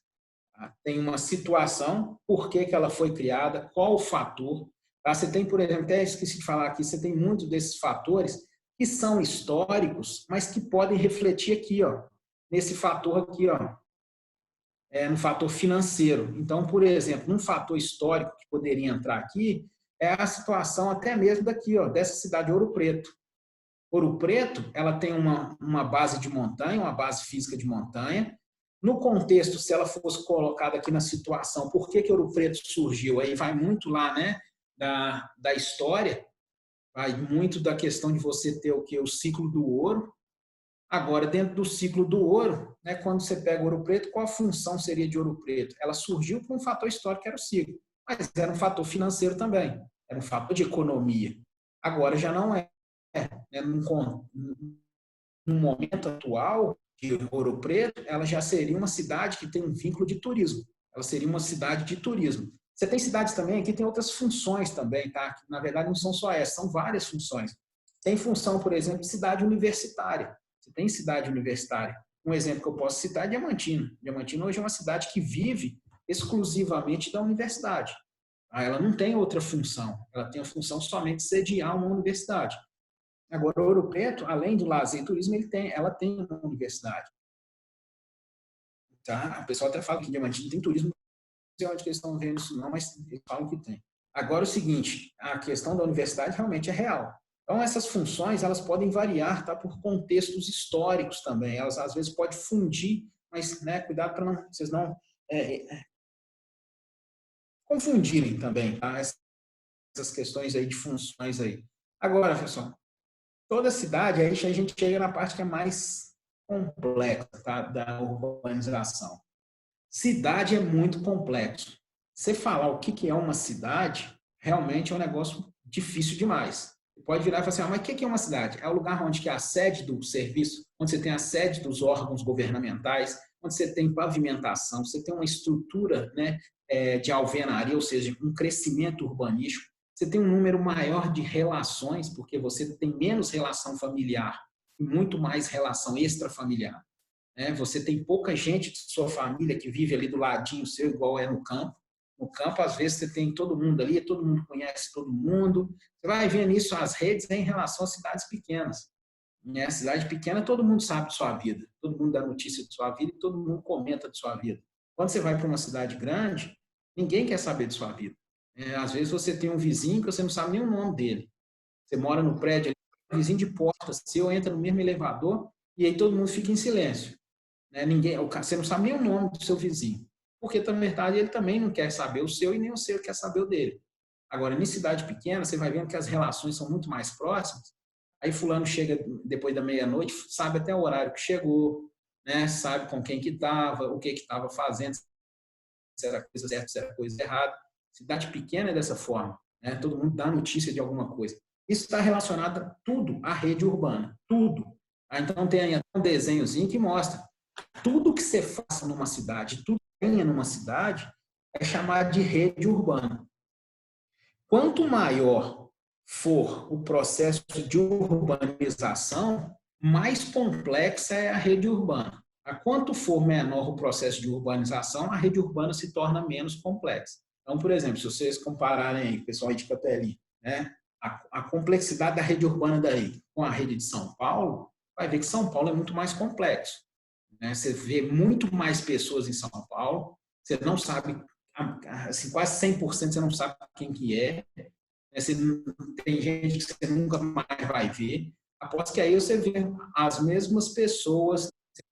Tem uma situação, por que ela foi criada, qual o fator. Você tem, por exemplo, até esqueci de falar aqui, você tem muitos desses fatores que são históricos, mas que podem refletir aqui, ó, nesse fator aqui, ó, no fator financeiro. Então, por exemplo, um fator histórico que poderia entrar aqui é a situação até mesmo daqui, ó, dessa cidade de Ouro Preto. Ouro Preto, ela tem uma base de montanha, uma base física de montanha. No contexto, se ela fosse colocada aqui na situação, por que Ouro Preto surgiu? Aí vai muito lá, né, da história, vai muito da questão de você ter o que? O ciclo do ouro. Agora, dentro do ciclo do ouro, né, quando você pega Ouro Preto, qual a função seria de Ouro Preto? Ela surgiu por um fator histórico, que era o ciclo, mas era um fator financeiro também, era um fator de economia. Agora já não é. Né, no momento atual de Ouro Preto, ela já seria uma cidade que tem um vínculo de turismo. Ela seria uma cidade de turismo. Você tem cidades também que tem outras funções também, tá? Que, na verdade, não são só essas, são várias funções. Tem função, por exemplo, de cidade universitária. Você tem cidade universitária. Um exemplo que eu posso citar é Diamantina. Diamantina hoje é uma cidade que vive exclusivamente da universidade. Ela não tem outra função. Ela tem a função somente de sediar uma universidade. Agora, Ouro Preto, além do lazer e turismo, ela tem uma universidade. Tá? O pessoal até fala que Diamantina tem turismo, não sei onde eles estão vendo isso não, mas eles falam que tem. Agora, o seguinte, a questão da universidade realmente é real. Então, essas funções, elas podem variar, tá, por contextos históricos também. Elas, às vezes, podem fundir, mas, né, cuidado para vocês não confundirem também, tá? Essas questões aí de funções aí. Agora, pessoal, toda cidade, aí a gente chega na parte que é mais complexa, tá, da urbanização. Cidade é muito complexo. Você falar o que é uma cidade, realmente é um negócio difícil demais. Você pode virar e falar assim, mas o que é uma cidade? É o lugar onde que é a sede do serviço, onde você tem a sede dos órgãos governamentais, onde você tem pavimentação, você tem uma estrutura, né, de alvenaria, ou seja, um crescimento urbanístico. Você tem um número maior de relações, porque você tem menos relação familiar e muito mais relação extrafamiliar. Você tem pouca gente de sua família que vive ali do ladinho seu, igual é no campo. No campo, às vezes, você tem todo mundo ali, todo mundo conhece todo mundo. Você vai vendo isso, as redes, em relação às cidades pequenas. A cidade pequena, todo mundo sabe de sua vida. Todo mundo dá notícia de sua vida e todo mundo comenta de sua vida. Quando você vai para uma cidade grande, ninguém quer saber de sua vida. Às vezes, você tem um vizinho que você não sabe nem o nome dele. Você mora no prédio, vizinho de porta seu, entra no mesmo elevador e aí todo mundo fica em silêncio. Você não sabe nem o nome do seu vizinho, porque, na verdade, ele também não quer saber o seu e nem o seu quer saber o dele. Agora, em cidade pequena, você vai vendo que as relações são muito mais próximas, aí fulano chega depois da meia-noite, sabe até o horário que chegou, né? Sabe com quem que estava, o que estava fazendo, se era coisa certa, se era coisa errada. Cidade pequena é dessa forma. né? Todo mundo dá notícia de alguma coisa. Isso está relacionado tudo à rede urbana, tudo. Então tem um desenhozinho que mostra tudo que você faça numa cidade, tudo que tenha numa cidade, é chamado de rede urbana. Quanto maior for o processo de urbanização, mais complexa é a rede urbana. A quanto for menor o processo de urbanização, a rede urbana se torna menos complexa. Então, por exemplo, se vocês compararem aí, pessoal aí de Capeli, né, a complexidade da rede urbana daí com a rede de São Paulo, vai ver que São Paulo é muito mais complexo, né? Você vê muito mais pessoas em São Paulo, você não sabe, assim, quase 100% você não sabe quem que é, você, tem gente que você nunca mais vai ver. Após que aí você vê as mesmas pessoas,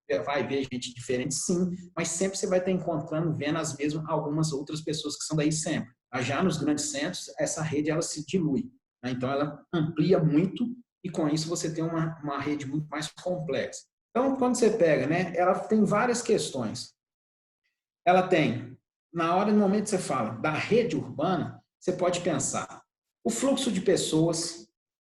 você vai ver gente diferente, sim, mas sempre você vai estar encontrando, vendo as mesmas, algumas outras pessoas que são daí sempre. Já nos grandes centros, essa rede ela se dilui, né? Então ela amplia muito e com isso você tem uma rede muito mais complexa. Então, quando você pega, né, ela tem várias questões. Ela tem, no momento que você fala da rede urbana, você pode pensar o fluxo de pessoas,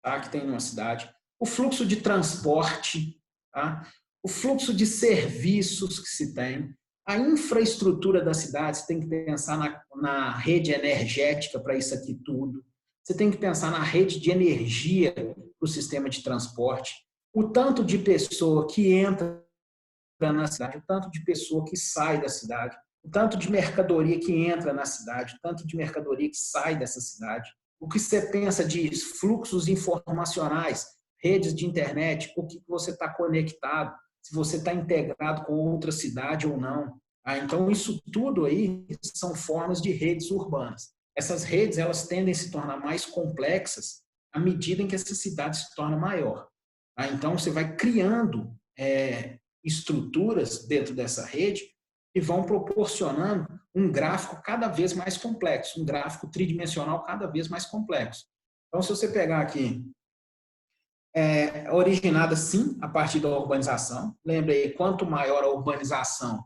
tá, que tem numa cidade, o fluxo de transporte, tá, o fluxo de serviços que se tem, a infraestrutura da cidade, você tem que pensar na rede energética para isso aqui tudo, você tem que pensar na rede de energia para o sistema de transporte, o tanto de pessoa que entra na cidade, o tanto de pessoa que sai da cidade, o tanto de mercadoria que entra na cidade, o tanto de mercadoria que sai dessa cidade, o que você pensa de fluxos informacionais, redes de internet, o que você está conectado, se você está integrado com outra cidade ou não. Então, isso tudo aí são formas de redes urbanas. Essas redes, elas tendem a se tornar mais complexas à medida em que essa cidade se torna maior. Então, você vai criando estruturas dentro dessa rede e vão proporcionando um gráfico cada vez mais complexo, um gráfico tridimensional cada vez mais complexo. Então, se você pegar aqui, originada sim a partir da urbanização, lembre aí, quanto maior a urbanização,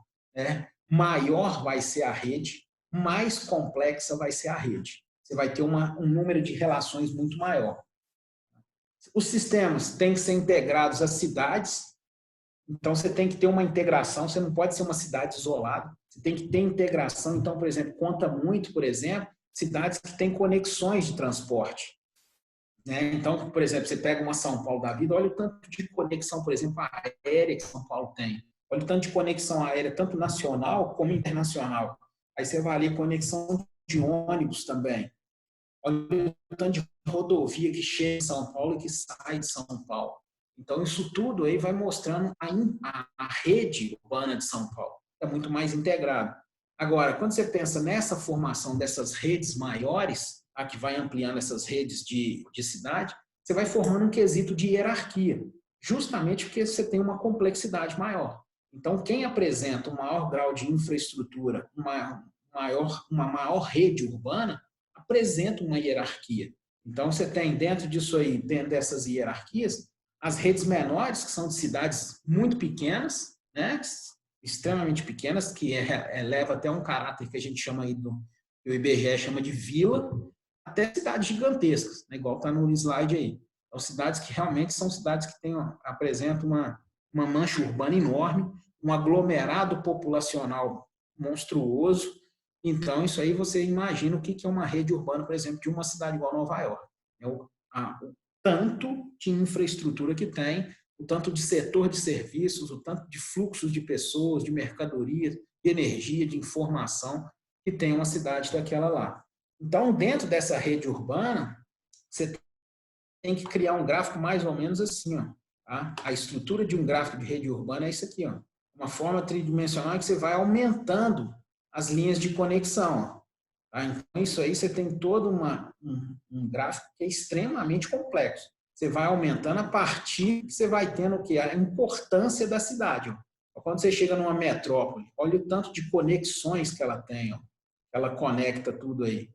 maior vai ser a rede, mais complexa vai ser a rede. Você vai ter um número de relações muito maior. Os sistemas têm que ser integrados às cidades, então você tem que ter uma integração, você não pode ser uma cidade isolada, você tem que ter integração. Então, por exemplo, conta muito, por exemplo, cidades que têm conexões de transporte, né? Então, por exemplo, você pega uma São Paulo da vida, olha o tanto de conexão, por exemplo, aérea que São Paulo tem. Olha o tanto de conexão aérea, tanto nacional como internacional. Aí você vai ali, conexão de ônibus também. Olha o tanto de rodovia que chega em São Paulo e que sai de São Paulo. Então, isso tudo aí vai mostrando a rede urbana de São Paulo. É muito mais integrado. Agora, quando você pensa nessa formação dessas redes maiores, que vai ampliando essas redes de cidade, você vai formando um quesito de hierarquia, justamente porque você tem uma complexidade maior. Então, quem apresenta um maior grau de infraestrutura, uma maior rede urbana, apresenta uma hierarquia. Então, você tem dentro disso aí, dentro dessas hierarquias, as redes menores, que são de cidades muito pequenas, né, extremamente pequenas, que leva até um caráter que a gente chama aí que o IBGE chama de vila, até cidades gigantescas, né, igual está no slide aí. São cidades que realmente são cidades que apresentam uma mancha urbana enorme, um aglomerado populacional monstruoso. Então, isso aí você imagina o que é uma rede urbana, por exemplo, de uma cidade igual Nova York. O tanto de infraestrutura que tem, o tanto de setor de serviços, o tanto de fluxos de pessoas, de mercadorias, de energia, de informação que tem uma cidade daquela lá. Então, dentro dessa rede urbana, você tem que criar um gráfico mais ou menos assim, ó, tá? A estrutura de um gráfico de rede urbana é isso aqui, ó. Uma forma tridimensional que você vai aumentando as linhas de conexão. Tá? Então, isso aí você tem todo um gráfico que é extremamente complexo. Você vai aumentando a partir que você vai tendo a importância da cidade. Ó. Quando você chega numa metrópole, olha o tanto de conexões que ela tem. Ó. Ela conecta tudo aí.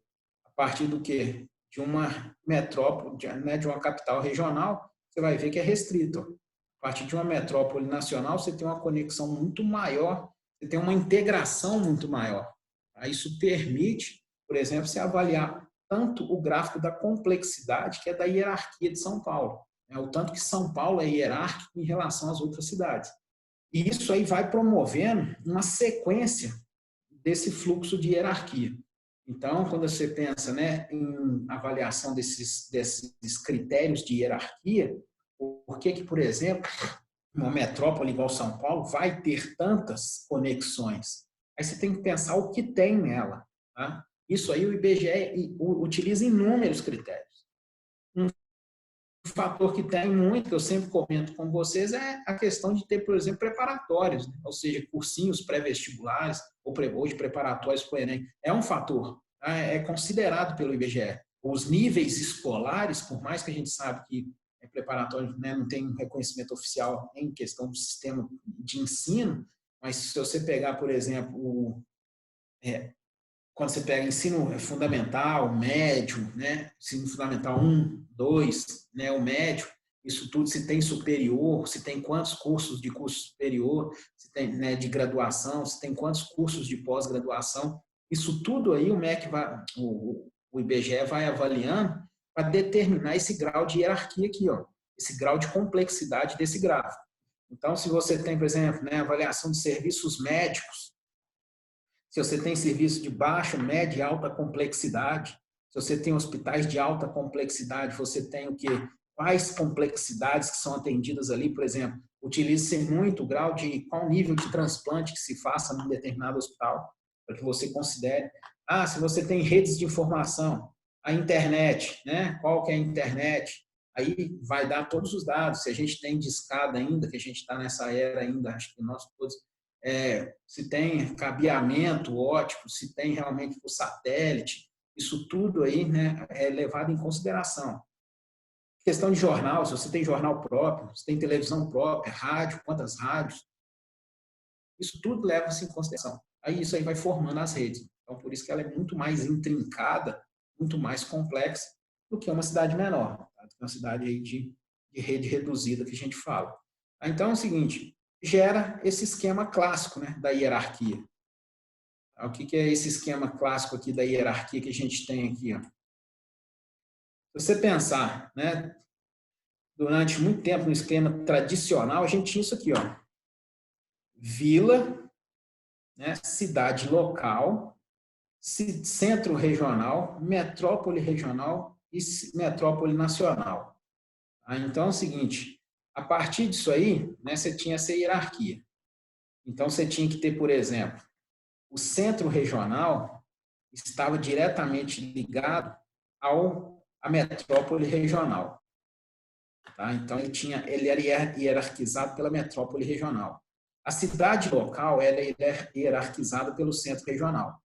A partir do quê? De uma metrópole, né, de uma capital regional, você vai ver que é restrito. Ó. A partir de uma metrópole nacional, você tem uma conexão muito maior, você tem uma integração muito maior. Isso permite, por exemplo, você avaliar tanto o gráfico da complexidade, que é da hierarquia de São Paulo. O tanto que São Paulo é hierárquico em relação às outras cidades. E isso aí vai promovendo uma sequência desse fluxo de hierarquia. Então, quando você pensa, né, em avaliação desses critérios de hierarquia, por que, por exemplo, uma metrópole igual São Paulo vai ter tantas conexões? Aí você tem que pensar o que tem nela. Tá? Isso aí o IBGE utiliza inúmeros critérios. Um fator que tem muito, que eu sempre comento com vocês, é a questão de ter, por exemplo, preparatórios, né? Ou seja, cursinhos pré-vestibulares ou de preparatórios para o Enem. É um fator, tá? É considerado pelo IBGE. Os níveis escolares, por mais que a gente sabe que é preparatório, né, não tem reconhecimento oficial em questão do sistema de ensino, mas se você pegar, por exemplo, quando você pega ensino fundamental, médio, né? Ensino fundamental 1, 2, né? O médio, isso tudo, se tem superior, se tem quantos cursos de curso superior, se tem, né, de graduação, se tem quantos cursos de pós-graduação, isso tudo aí o MEC o IBGE vai avaliando para determinar esse grau de hierarquia aqui, ó, esse grau de complexidade desse gráfico. Então, se você tem, por exemplo, né, avaliação de serviços médicos, se você tem serviço de baixa, média e alta complexidade, se você tem hospitais de alta complexidade, você tem o quê? Quais complexidades que são atendidas ali, por exemplo, utiliza-se muito o grau de qual nível de transplante que se faça num determinado hospital, para que você considere. Se você tem redes de informação, a internet, né? Qual que é a internet? Aí vai dar todos os dados. Se a gente tem discada ainda, que a gente está nessa era ainda, acho que nós todos se tem cabeamento óptico, se tem realmente o satélite, isso tudo aí, né, é levado em consideração. Questão de jornal, se você tem jornal próprio, se tem televisão própria, rádio, quantas rádios, isso tudo leva-se em consideração. Aí isso aí vai formando as redes. Então, por isso que ela é muito mais intrincada, muito mais complexa do que uma cidade menor, tá? Uma cidade aí de rede reduzida que a gente fala. Então, é o seguinte, gera esse esquema clássico, né, da hierarquia. O que é esse esquema clássico aqui da hierarquia que a gente tem aqui? Ó? Se você pensar, né, durante muito tempo no esquema tradicional, a gente tinha isso aqui, ó, vila, né, cidade local, centro regional, metrópole regional e metrópole nacional. Então é o seguinte, a partir disso aí, né, você tinha essa hierarquia. Então, você tinha que ter, por exemplo, o centro regional estava diretamente ligado à metrópole regional. Tá? Então, ele era hierarquizado pela metrópole regional. A cidade local era hierarquizada pelo centro regional.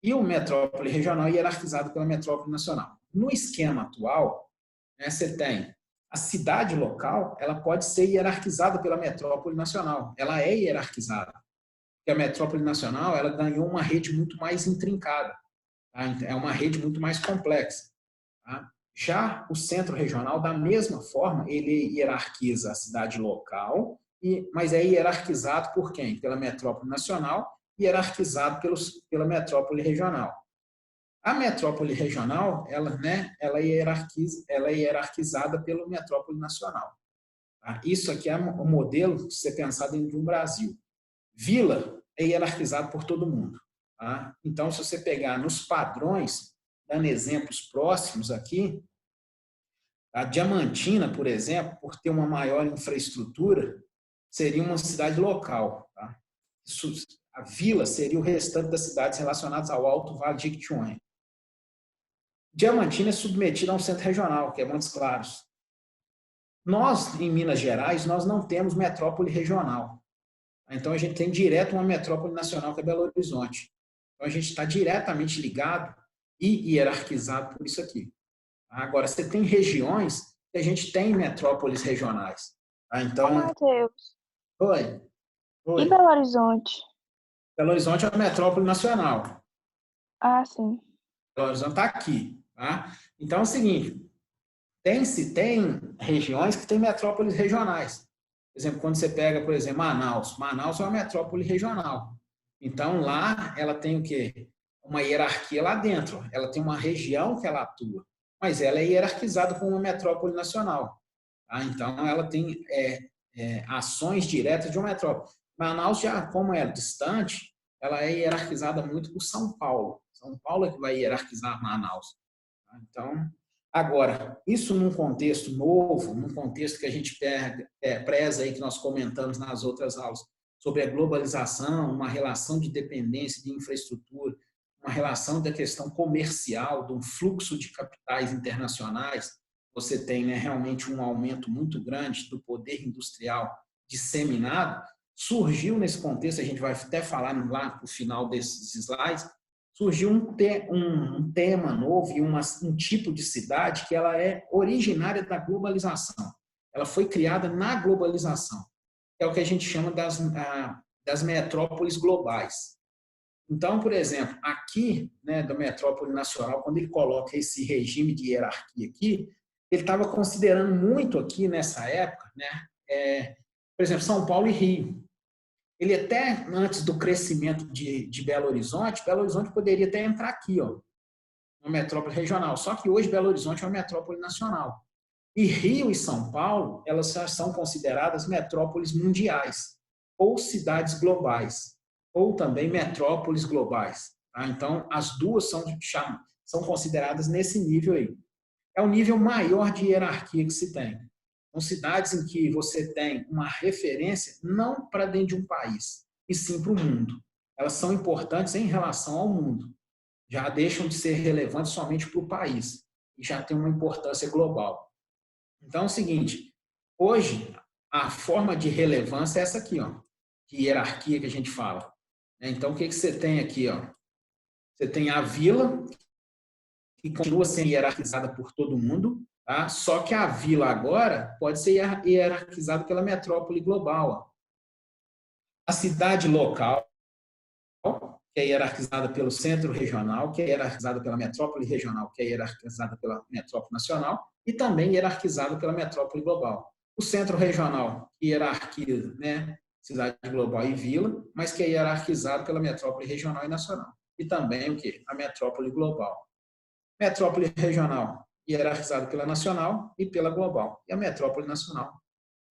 E o metrópole regional hierarquizado pela metrópole nacional. No esquema atual, né, você tem a cidade local, ela pode ser hierarquizada pela metrópole nacional. Ela é hierarquizada. Porque a metrópole nacional, ela ganhou uma rede muito mais intrincada. Tá? É uma rede muito mais complexa. Tá? Já o centro regional, da mesma forma, ele hierarquiza a cidade local, mas é hierarquizado por quem? Pela metrópole nacional, hierarquizado pela metrópole regional. A metrópole regional, ela é hierarquizada pela metrópole nacional. Tá? Isso aqui é um modelo, se você pensar dentro de um Brasil. Vila é hierarquizado por todo mundo. Tá? Então, se você pegar nos padrões, dando exemplos próximos aqui, a Diamantina, por exemplo, por ter uma maior infraestrutura, seria uma cidade local. Tá? A vila seria o restante das cidades relacionadas ao Alto Vale de Jequitinhonha. Diamantina é submetida a um centro regional, que é Montes Claros. Nós, em Minas Gerais, nós não temos metrópole regional. Então, a gente tem direto uma metrópole nacional, que é Belo Horizonte. Então, a gente está diretamente ligado e hierarquizado por isso aqui. Agora, você tem regiões que a gente tem metrópoles regionais. Então... Matheus. Oi. E Belo Horizonte? Belo Horizonte é uma metrópole nacional. Ah, sim. Belo Horizonte está aqui. Tá? Então, é o seguinte, tem regiões que têm metrópoles regionais. Por exemplo, quando você pega, por exemplo, Manaus. Manaus é uma metrópole regional. Então, lá, ela tem o quê? uma hierarquia lá dentro. Ela tem uma região que ela atua, mas ela é hierarquizada como uma metrópole nacional. Tá? Então, ela tem ações diretas de uma metrópole. Manaus, já como é distante, ela é hierarquizada muito por São Paulo. São Paulo é que vai hierarquizar Manaus. Tá? Então, agora, isso num contexto novo, num contexto que a gente preza aí, que nós comentamos nas outras aulas, sobre a globalização, uma relação de dependência de infraestrutura, uma relação da questão comercial, de um fluxo de capitais internacionais, você tem, né, realmente um aumento muito grande do poder industrial disseminado, surgiu nesse contexto, a gente vai até falar lá no final desses slides, surgiu um tema novo e um tipo de cidade que ela é originária da globalização. Ela foi criada na globalização. É o que a gente chama das metrópoles globais. Então, por exemplo, aqui, né, da metrópole nacional, quando ele coloca esse regime de hierarquia aqui, ele estava considerando muito aqui nessa época, né, por exemplo, São Paulo e Rio. Ele até, antes do crescimento de Belo Horizonte poderia até entrar aqui, ó, uma metrópole regional. Só que hoje Belo Horizonte é uma metrópole nacional. E Rio e São Paulo, elas já são consideradas metrópoles mundiais, ou cidades globais, ou também metrópoles globais. Tá? Então, as duas são consideradas nesse nível aí. É o nível maior de hierarquia que se tem. São cidades em que você tem uma referência não para dentro de um país, e sim para o mundo. Elas são importantes em relação ao mundo. Já deixam de ser relevantes somente para o país, e já tem uma importância global. Então é o seguinte, hoje a forma de relevância é essa aqui, ó, de hierarquia que a gente fala. Então o que você tem aqui, ó? Você tem a vila, que continua sendo hierarquizada por todo mundo, tá? Só que a vila agora pode ser hierarquizada pela metrópole global. Ó. A cidade local, que é hierarquizada pelo centro regional, que é hierarquizada pela metrópole regional, que é hierarquizada pela metrópole nacional, e também hierarquizada pela metrópole global. O centro regional, que hierarquiza, né, cidade global e vila, mas que é hierarquizado pela metrópole regional e nacional. E também o quê? A metrópole global. Metrópole regional, hierarquizada pela nacional e pela global. E a metrópole nacional,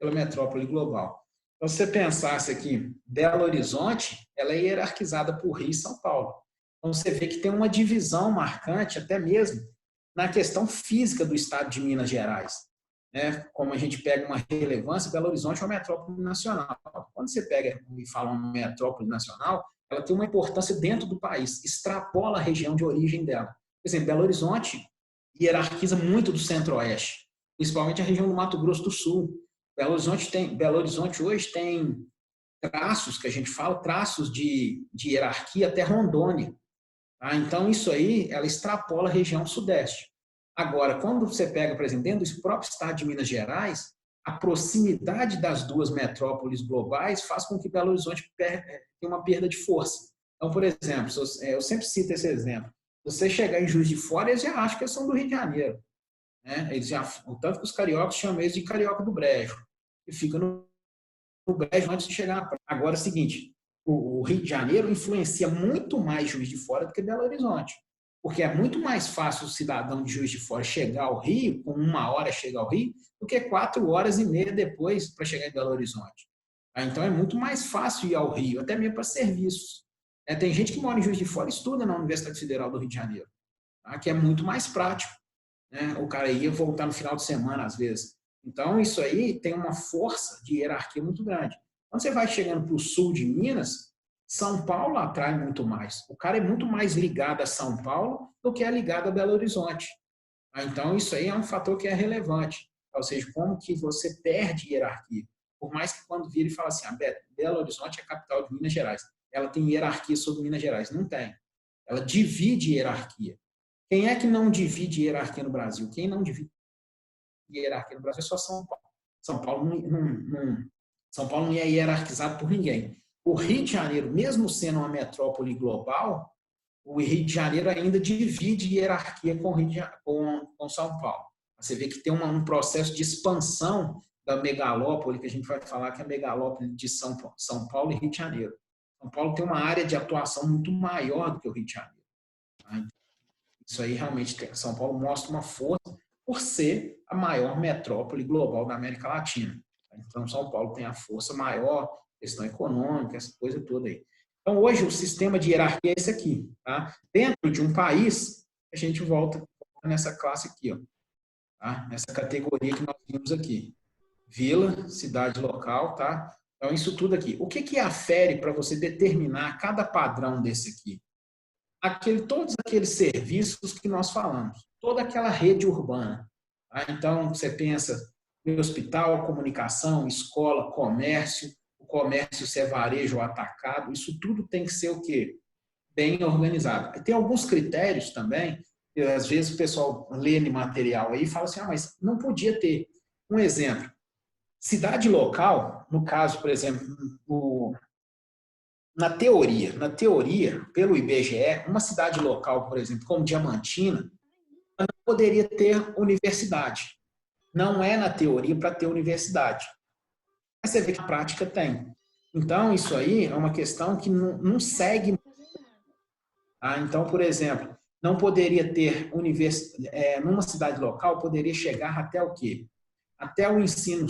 pela metrópole global. Então, se você pensasse aqui, Belo Horizonte, ela é hierarquizada por Rio e São Paulo. Então, você vê que tem uma divisão marcante, até mesmo, na questão física do estado de Minas Gerais. Né? Como a gente pega uma relevância, Belo Horizonte é uma metrópole nacional. Quando você pega e fala uma metrópole nacional, ela tem uma importância dentro do país, extrapola a região de origem dela. Por exemplo, Belo Horizonte hierarquiza muito do centro-oeste, principalmente a região do Mato Grosso do Sul. Belo Horizonte hoje tem traços, que a gente fala, traços de hierarquia até Rondônia. Tá? Então, isso aí, ela extrapola a região sudeste. Agora, quando você pega, por exemplo, dentro do próprio estado de Minas Gerais, a proximidade das duas metrópoles globais faz com que Belo Horizonte tenha uma perda de força. Então, por exemplo, eu sempre cito esse exemplo. Se você chegar em Juiz de Fora, eles já acham que eles são do Rio de Janeiro. Né? O tanto que os cariocas chamam eles de carioca do brejo. E fica no brejo antes de chegar na praia. Agora é o seguinte, o Rio de Janeiro influencia muito mais Juiz de Fora do que Belo Horizonte. Porque é muito mais fácil o cidadão de Juiz de Fora chegar ao Rio, com 1 hora chegar ao Rio, do que 4 horas e meia depois para chegar em Belo Horizonte. Então é muito mais fácil ir ao Rio, até mesmo para serviços. Tem gente que mora em Juiz de Fora e estuda na Universidade Federal do Rio de Janeiro, tá? Que é muito mais prático. Né? O cara ia voltar no final de semana, às vezes. Então, isso aí tem uma força de hierarquia muito grande. Quando você vai chegando para o sul de Minas, São Paulo atrai muito mais. O cara é muito mais ligado a São Paulo do que é ligado a Belo Horizonte. Então, isso aí é um fator que é relevante. Ou seja, como que você perde hierarquia. Por mais que quando vira e fala assim, Belo Horizonte é a capital de Minas Gerais. Ela tem hierarquia sobre Minas Gerais. Não tem. Ela divide hierarquia. Quem é que não divide hierarquia no Brasil? Quem não divide hierarquia no Brasil é só São Paulo. São Paulo não é hierarquizado por ninguém. O Rio de Janeiro, mesmo sendo uma metrópole global, o Rio de Janeiro ainda divide hierarquia com São Paulo. Você vê que tem um processo de expansão da megalópole, que a gente vai falar que é a megalópole de São Paulo e Rio de Janeiro. São Paulo tem uma área de atuação muito maior do que o Rio de Janeiro. Tá? Isso aí realmente, São Paulo mostra uma força por ser a maior metrópole global da América Latina. Então, São Paulo tem a força maior, questão econômica, essa coisa toda aí. Então, hoje, o sistema de hierarquia é esse aqui. Tá? Dentro de um país, a gente volta nessa classe aqui, ó, tá? Nessa categoria que nós vimos aqui. Vila, cidade local, tá? Então, isso tudo aqui. O que afere para você determinar cada padrão desse aqui? Todos aqueles serviços que nós falamos, toda aquela rede urbana. Tá? Então, você pensa em hospital, comunicação, escola, comércio, o comércio se é varejo ou atacado, isso tudo tem que ser o quê? Bem organizado. Tem alguns critérios também, que às vezes o pessoal lê no material aí e fala assim, mas não podia ter. Um exemplo, cidade local, no caso, por exemplo, na teoria, pelo IBGE, uma cidade local, por exemplo, como Diamantina, não poderia ter universidade. Não é na teoria para ter universidade. Mas você vê que na prática tem. Então, isso aí é uma questão que não segue. Tá? Então, por exemplo, não poderia ter universidade, numa cidade local, poderia chegar até o quê? Até o ensino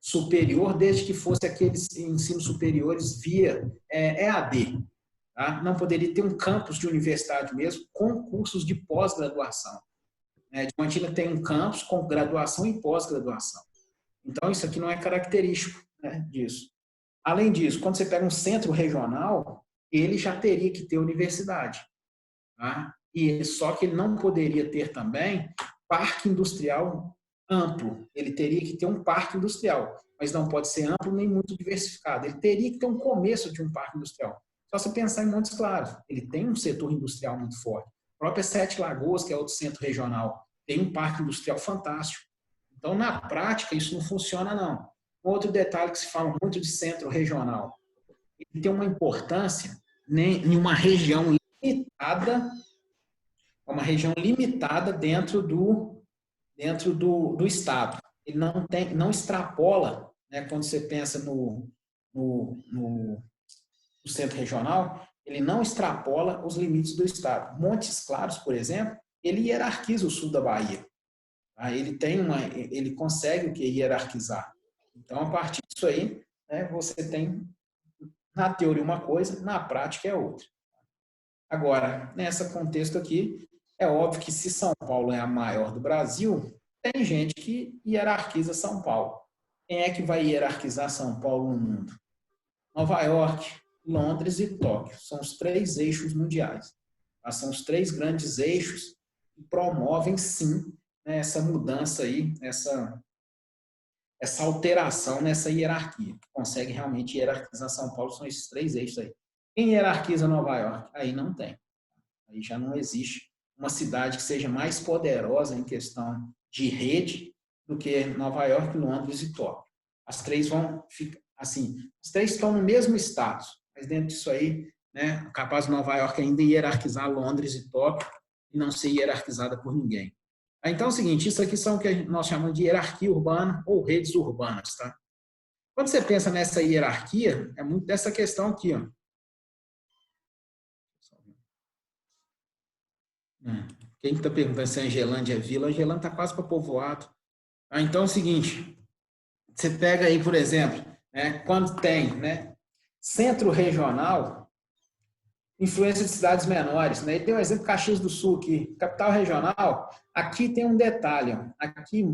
superior, desde que fosse aqueles ensinos superiores via EAD. Tá? Não poderia ter um campus de universidade mesmo com cursos de pós-graduação. Diamantina tem um campus com graduação e pós-graduação. Então, isso aqui não é característico, né, disso. Além disso, quando você pega um centro regional, ele já teria que ter universidade. Tá? Só que ele não poderia ter também parque industrial amplo. Ele teria que ter um parque industrial, mas não pode ser amplo nem muito diversificado. Ele teria que ter um começo de um parque industrial. Só se pensar em Montes Claros, ele tem um setor industrial muito forte. A própria Sete Lagoas, que é outro centro regional, tem um parque industrial fantástico. Então, na prática, isso não funciona, não. Outro detalhe que se fala muito de centro regional, ele tem uma importância em uma região limitada dentro do estado. Ele não extrapola, né, quando você pensa no centro regional, ele não extrapola os limites do estado. Montes Claros, por exemplo, ele hierarquiza o sul da Bahia. Tá? Ele consegue o que hierarquizar. Então, a partir disso aí, né, você tem na teoria uma coisa, na prática é outra. Agora, nesse contexto aqui, é óbvio que se São Paulo é a maior do Brasil, tem gente que hierarquiza São Paulo. Quem é que vai hierarquizar São Paulo no mundo? Nova York, Londres e Tóquio. São os 3 eixos mundiais. São os 3 grandes eixos que promovem, sim, né, essa mudança aí, essa alteração nessa hierarquia. Que consegue realmente hierarquizar São Paulo são esses 3 eixos aí. Quem hierarquiza Nova York? Aí não tem. Aí já não existe uma cidade que seja mais poderosa em questão de rede do que Nova York, Londres e Tóquio. As 3 vão ficar assim, as 3 estão no mesmo status, mas dentro disso aí, né, capaz de Nova York ainda hierarquizar Londres e Tóquio e não ser hierarquizada por ninguém. Então é o seguinte, isso aqui são o que nós chamamos de hierarquia urbana ou redes urbanas, tá? Quando você pensa nessa hierarquia, é muito dessa questão aqui, ó. Quem está perguntando se a Angelândia é vila? A Angelândia está quase para povoado. Então é o seguinte, você pega aí, por exemplo, né, quando tem, né, centro regional, influência de cidades menores. Né? E tem um exemplo Caxias do Sul aqui, capital regional. Aqui tem um detalhe. Ó. Aqui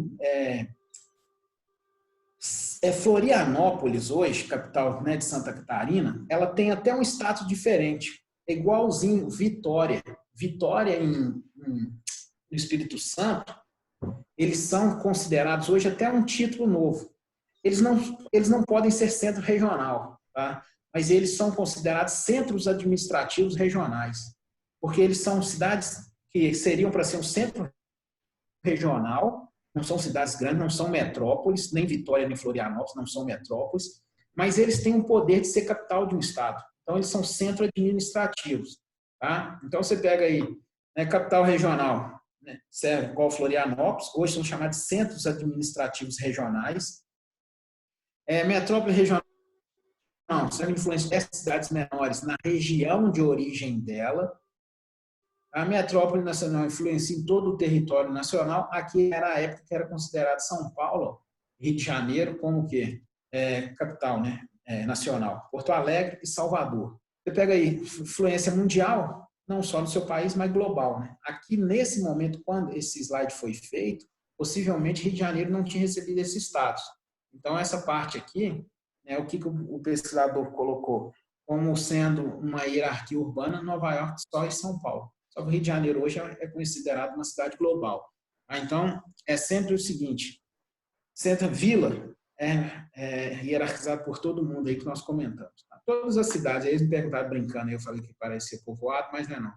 Florianópolis hoje, capital, né, de Santa Catarina, ela tem até um status diferente. É igualzinho Vitória. Vitória no Espírito Santo, eles são considerados hoje até um título novo. Eles não podem ser centro regional, tá? Mas eles são considerados centros administrativos regionais, porque eles são cidades que seriam para ser um centro regional, não são cidades grandes, não são metrópoles, nem Vitória nem Florianópolis não são metrópoles, mas eles têm o poder de ser capital de um estado. Então, eles são centros administrativos. Tá? Então, você pega aí, né, capital regional, né, serve igual Florianópolis, hoje são chamados de centros administrativos regionais. Metrópole regional, não, são influência das cidades menores na região de origem dela. A metrópole nacional influencia em todo o território nacional. Aqui era a época que era considerado São Paulo, Rio de Janeiro, como o quê? Capital, né? Nacional. Porto Alegre e Salvador. Você pega aí, influência mundial, não só no seu país, mas global, né? Aqui, nesse momento, quando esse slide foi feito, possivelmente Rio de Janeiro não tinha recebido esse status. Então, essa parte aqui, né, o que o pesquisador colocou como sendo uma hierarquia urbana, Nova York só e São Paulo. Só que o Rio de Janeiro hoje é considerado uma cidade global. Então, é sempre o seguinte, vila é hierarquizado por todo mundo aí que nós comentamos. Tá? Todas as cidades, aí eles me perguntaram brincando, eu falei que parecia povoado, mas não é não.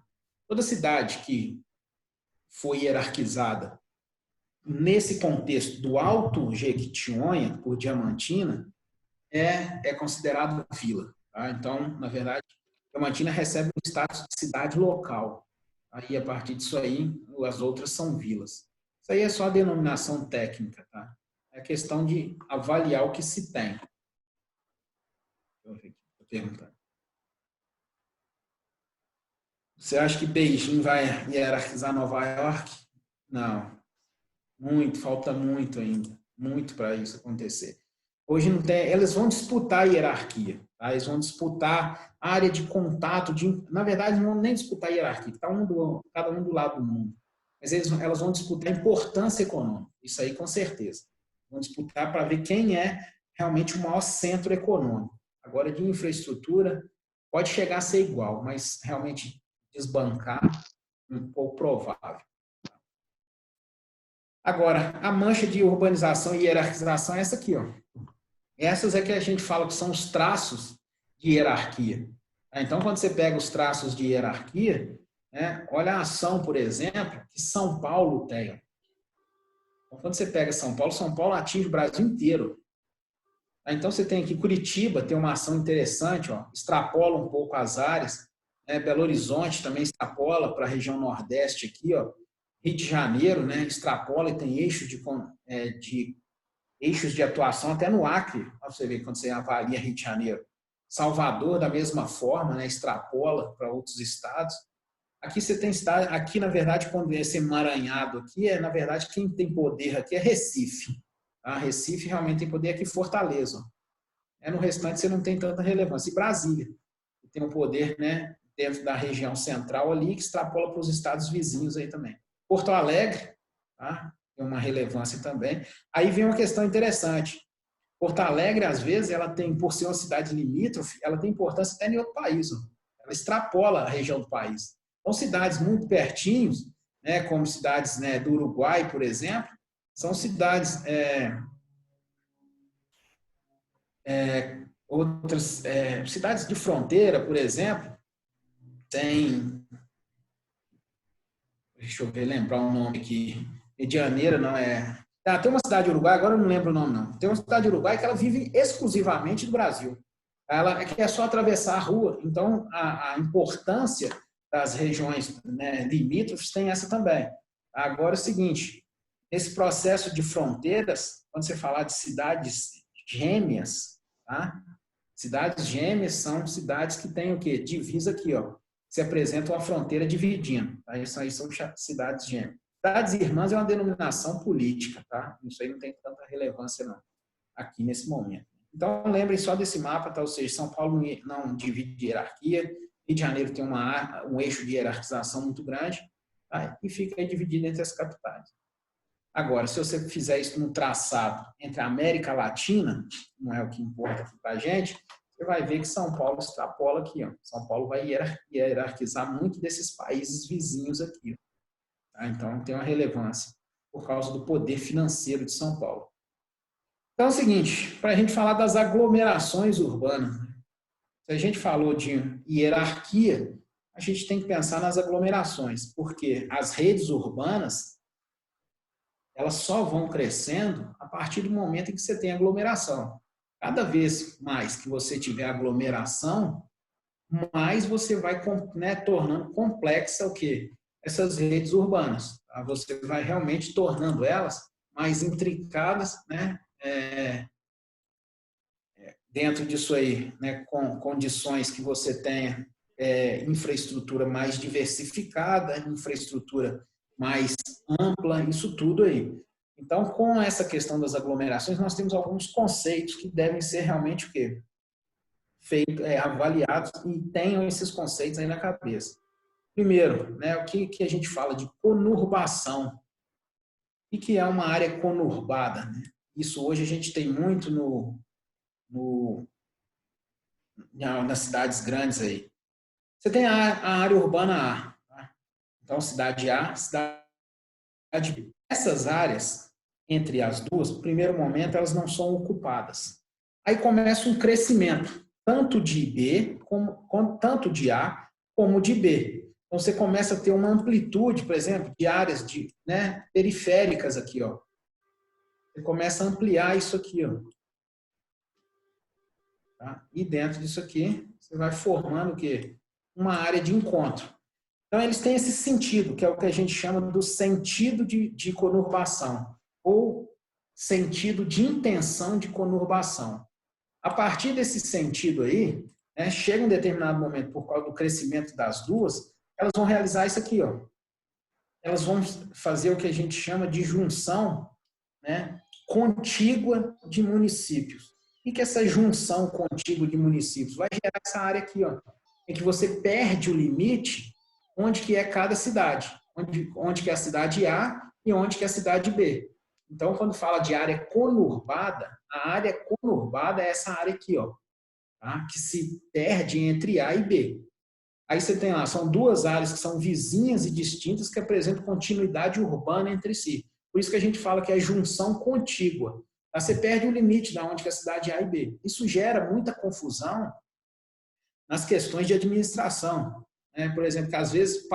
Toda cidade que foi hierarquizada nesse contexto do Alto Jequitinhonha, por Diamantina, é considerado vila. Tá? Então, na verdade, Diamantina recebe o status de cidade local. Aí, a partir disso aí, as outras são vilas. Isso aí é só a denominação técnica, tá? É questão de avaliar o que se tem. Deixa eu ver aqui, estou perguntando. Você acha que Beijing vai hierarquizar Nova York? Não. Falta muito ainda. Muito para isso acontecer. Hoje não tem, eles vão disputar a hierarquia. Tá? Eles vão disputar a área de contato. Na verdade, não vão nem disputar a hierarquia, cada um do lado do mundo. Mas elas vão disputar a importância econômica. Isso aí, com certeza. Vão disputar para ver quem é realmente o maior centro econômico. Agora, de infraestrutura, pode chegar a ser igual, mas realmente desbancar, um pouco provável. Agora, a mancha de urbanização e hierarquização é essa aqui, ó. Essas é que a gente fala que são os traços de hierarquia. Então, quando você pega os traços de hierarquia, né, olha a ação, por exemplo, que São Paulo tem. Então, quando você pega São Paulo atinge o Brasil inteiro. Então, você tem aqui Curitiba, tem uma ação interessante, ó, extrapola um pouco as áreas. Belo Horizonte também extrapola para a região Nordeste aqui, ó. Rio de Janeiro, né, extrapola e tem eixos de atuação até no Acre, para você ver quando você avalia Rio de Janeiro. Salvador, da mesma forma, né, extrapola para outros estados. Aqui você tem estado, aqui na verdade, quando esse emaranhado aqui, na verdade, quem tem poder aqui é Recife. Tá? Recife realmente tem poder aqui, Fortaleza. No restante você não tem tanta relevância. E Brasília, que tem um poder, né, dentro da região central ali, que extrapola para os estados vizinhos aí também. Porto Alegre, tá? Tem uma relevância também. Aí vem uma questão interessante. Porto Alegre, às vezes, ela tem, por ser uma cidade limítrofe, ela tem importância até em outro país. Ó. Ela extrapola a região do país. Então, cidades muito pertinhos, né, como cidades, né, do Uruguai, por exemplo, são cidades, outras cidades de fronteira, por exemplo, tem, deixa eu ver, lembrar um nome aqui, Medianeira, não é... tem uma cidade de Uruguai, agora eu não lembro o nome, não. Tem uma cidade de Uruguai que ela vive exclusivamente do Brasil. Ela é só atravessar a rua. Então, a importância das regiões, né, limítrofes tem essa também. Agora é o seguinte, esse processo de fronteiras, quando você falar de cidades gêmeas, tá? Cidades gêmeas são cidades que têm o quê? Divisa aqui, ó. Se apresentam a fronteira dividindo. Tá? Isso aí são cidades gêmeas. Cidades irmãs é uma denominação política, tá? Isso aí não tem tanta relevância, não, aqui nesse momento. Então, lembrem só desse mapa, tá? Ou seja, São Paulo não divide hierarquia, Rio de Janeiro tem um eixo de hierarquização muito grande, tá? E fica aí dividido entre as capitais. Agora, se você fizer isso no traçado entre a América Latina, não é o que importa aqui para a gente, você vai ver que São Paulo extrapola aqui, ó. São Paulo vai hierarquizar muito desses países vizinhos aqui, ó. Então, tem uma relevância por causa do poder financeiro de São Paulo. Então, é o seguinte, para a gente falar das aglomerações urbanas, se a gente falou de hierarquia, a gente tem que pensar nas aglomerações, porque as redes urbanas, elas só vão crescendo a partir do momento em que você tem aglomeração. Cada vez mais que você tiver aglomeração, mais você vai, né, tornando complexa o quê? Essas redes urbanas. Tá? Você vai realmente tornando elas mais intricadas, né? Dentro disso aí, né? Com condições que você tenha infraestrutura mais diversificada, infraestrutura mais ampla, isso tudo aí. Então, com essa questão das aglomerações, nós temos alguns conceitos que devem ser realmente o quê? Avaliados e tenham esses conceitos aí na cabeça. Primeiro, né, o que a gente fala de conurbação. O que é uma área conurbada? Né? Isso hoje a gente tem muito nas cidades grandes aí. Você tem a área urbana A. Tá? Então, cidade A, cidade B. Essas áreas, entre as duas, no primeiro momento, elas não são ocupadas. Aí começa um crescimento, tanto de B, tanto de A, como de B. Então, você começa a ter uma amplitude, por exemplo, de áreas periféricas aqui. Ó. Você começa a ampliar isso aqui. Ó. Tá? E dentro disso aqui, você vai formando o quê? Uma área de encontro. Então, eles têm esse sentido, que é o que a gente chama do sentido de conurbação, ou sentido de intenção de conurbação. A partir desse sentido aí, né, chega um determinado momento, por causa do crescimento das duas, elas vão realizar isso aqui. Ó. Elas vão fazer o que a gente chama de junção, né, contígua de municípios. O que é essa junção contígua de municípios? Vai gerar essa área aqui, ó, em que você perde o limite onde que é cada cidade, onde que é a cidade A e onde que é a cidade B. Então, quando fala de área conurbada, a área conurbada é essa área aqui, ó, tá? Que se perde entre A e B. Aí você tem lá, são duas áreas que são vizinhas e distintas que apresentam continuidade urbana entre si. Por isso que a gente fala que é junção contígua. Tá? Você perde o limite da onde que é a cidade A e B. Isso gera muita confusão nas questões de administração. Por exemplo, que às vezes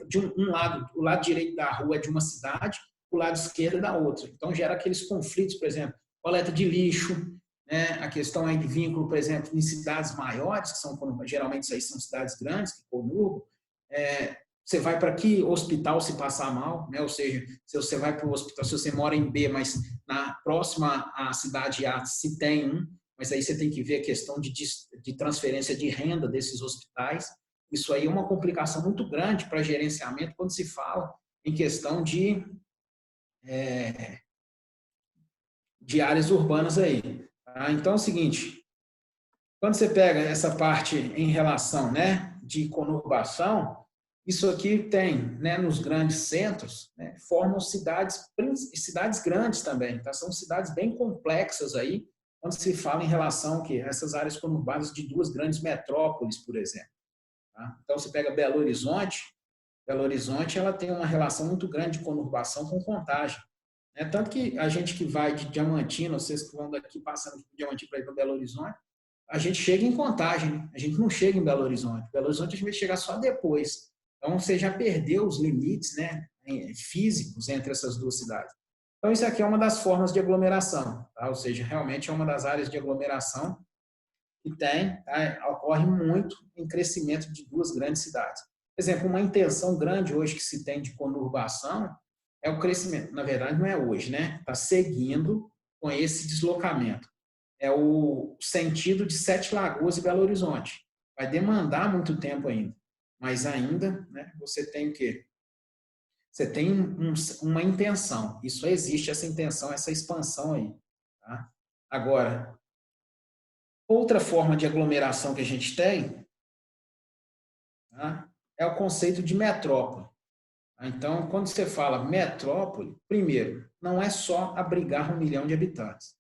de um lado, o lado direito da rua é de uma cidade, o lado esquerdo é da outra. Então gera aqueles conflitos, por exemplo, coleta de lixo, né? A questão aí de vínculo, por exemplo, em cidades maiores, que são geralmente isso aí são cidades grandes, que conurbam, você vai para que hospital se passar mal, né? Ou seja, se você vai para o hospital, se você mora em B, mas na próxima à cidade A se tem um, mas aí você tem que ver a questão de transferência de renda desses hospitais. Isso aí é uma complicação muito grande para gerenciamento quando se fala em questão de áreas urbanas aí. Tá? Então é o seguinte, quando você pega essa parte em relação, né, de conurbação, isso aqui tem, né, nos grandes centros, né, formam cidades grandes também. Tá? São cidades bem complexas aí, quando se fala em relação a essas áreas conurbadas de duas grandes metrópoles, por exemplo. Tá? Então, você pega Belo Horizonte ela tem uma relação muito grande de conurbação com Contagem. Né? Tanto que a gente que vai de Diamantina, vocês que vão daqui passando de Diamantina para ir para Belo Horizonte, a gente chega em Contagem, né? A gente não chega em Belo Horizonte. Belo Horizonte a gente vai chegar só depois. Então, você já perdeu os limites, né, físicos entre essas duas cidades. Então, isso aqui é uma das formas de aglomeração. Tá? Ou seja, realmente é uma das áreas de aglomeração que ocorre muito em crescimento de duas grandes cidades. Por exemplo, uma intenção grande hoje que se tem de conurbação é o crescimento. Na verdade, não é hoje, né? Está seguindo com esse deslocamento. É o sentido de Sete Lagoas e Belo Horizonte. Vai demandar muito tempo ainda. Mas ainda, né, você tem o quê? Você tem uma intenção. Isso existe, essa intenção, essa expansão aí. Tá? Agora, outra forma de aglomeração que a gente tem, tá, é o conceito de metrópole. Então, quando você fala metrópole, primeiro, não é só abrigar 1 milhão de habitantes.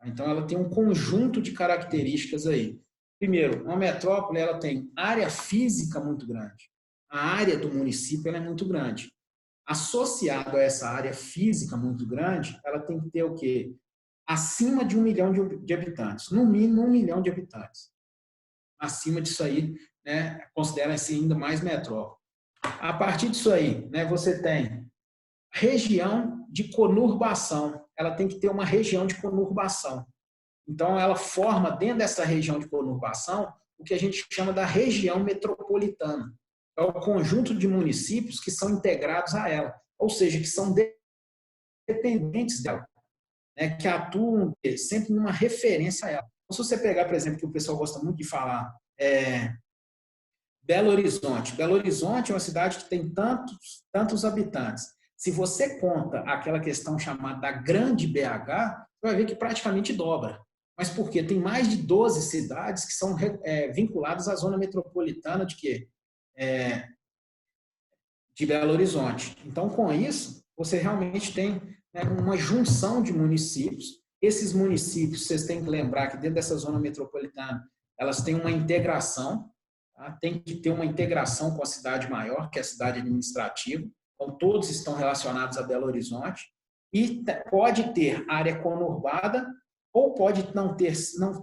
Então, ela tem um conjunto de características aí. Primeiro, uma metrópole ela tem área física muito grande. A área do município ela é muito grande. Associado a essa área física muito grande, ela tem que ter o quê? Acima de 1 milhão de habitantes. No mínimo, 1 milhão de habitantes. Acima disso aí, né, considera-se ainda mais metrópole. A partir disso aí, né, você tem região de conurbação. Ela tem que ter uma região de conurbação. Então, ela forma, dentro dessa região de conurbação, o que a gente chama da região metropolitana. É o conjunto de municípios que são integrados a ela, ou seja, que são dependentes dela, né, que atuam sempre numa referência a ela. Então, se você pegar, por exemplo, que o pessoal gosta muito de falar, Belo Horizonte. Belo Horizonte é uma cidade que tem tantos habitantes. Se você conta aquela questão chamada da Grande BH, você vai ver que praticamente dobra. Mas por quê? Tem mais de 12 cidades que são vinculadas à zona metropolitana de quê? De Belo Horizonte. Então, com isso, você realmente tem, né, uma junção de municípios. Esses municípios, vocês têm que lembrar que dentro dessa zona metropolitana, elas têm uma integração, tá? Tem que ter uma integração com a cidade maior, que é a cidade administrativa. Então, todos estão relacionados a Belo Horizonte. E pode ter área conurbada, ou pode não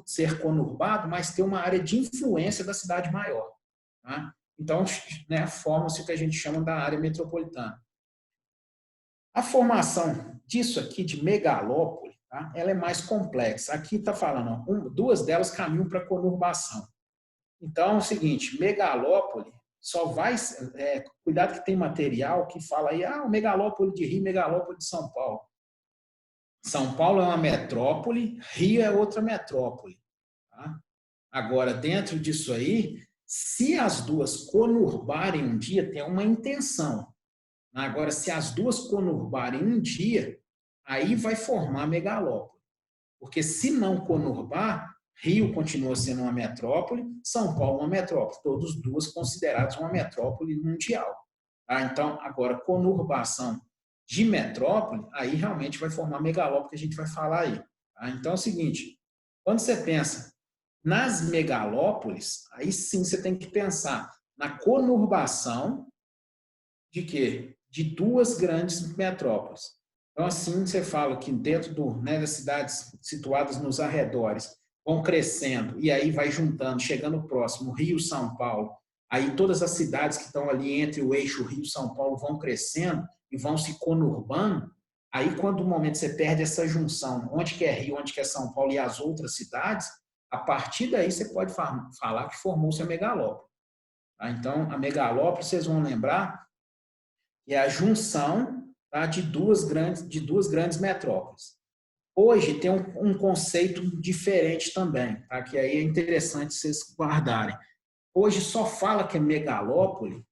ser conurbado, mas ter uma área de influência da cidade maior. Tá? Então, né, forma-se o que a gente chama da área metropolitana. A formação disso aqui, de megalópole, tá? Ela é mais complexa. Aqui está falando, ó, duas delas caminham para a conurbação. Então, é o seguinte, megalópole só vai... cuidado que tem material que fala aí, o megalópole de Rio, megalópole de São Paulo. São Paulo é uma metrópole, Rio é outra metrópole. Tá? Agora, dentro disso aí, se as duas conurbarem um dia, tem uma intenção. Agora, se as duas conurbarem um dia, aí vai formar megalópole. Porque se não conurbar, Rio continua sendo uma metrópole, São Paulo uma metrópole. Todos duas consideradas uma metrópole mundial. Tá? Então, agora, conurbação de metrópole, aí realmente vai formar megalópole, que a gente vai falar aí. Tá? Então, é o seguinte, quando você pensa nas megalópolis, aí sim você tem que pensar na conurbação de quê? De duas grandes metrópoles. Então, assim, você fala que dentro das cidades situadas nos arredores vão crescendo e aí vai juntando, chegando próximo, Rio, São Paulo, aí todas as cidades que estão ali entre o eixo Rio-São Paulo vão crescendo e vão se conurbando. Aí, quando no momento você perde essa junção, onde que é Rio, onde que é São Paulo e as outras cidades, a partir daí você pode falar que formou-se a megalópole. Tá? Então, a megalópole, vocês vão lembrar, que é a junção, tá, de duas grandes metrópoles. Hoje tem um conceito diferente também, tá, que aí é interessante vocês guardarem. Hoje só fala que é megalópole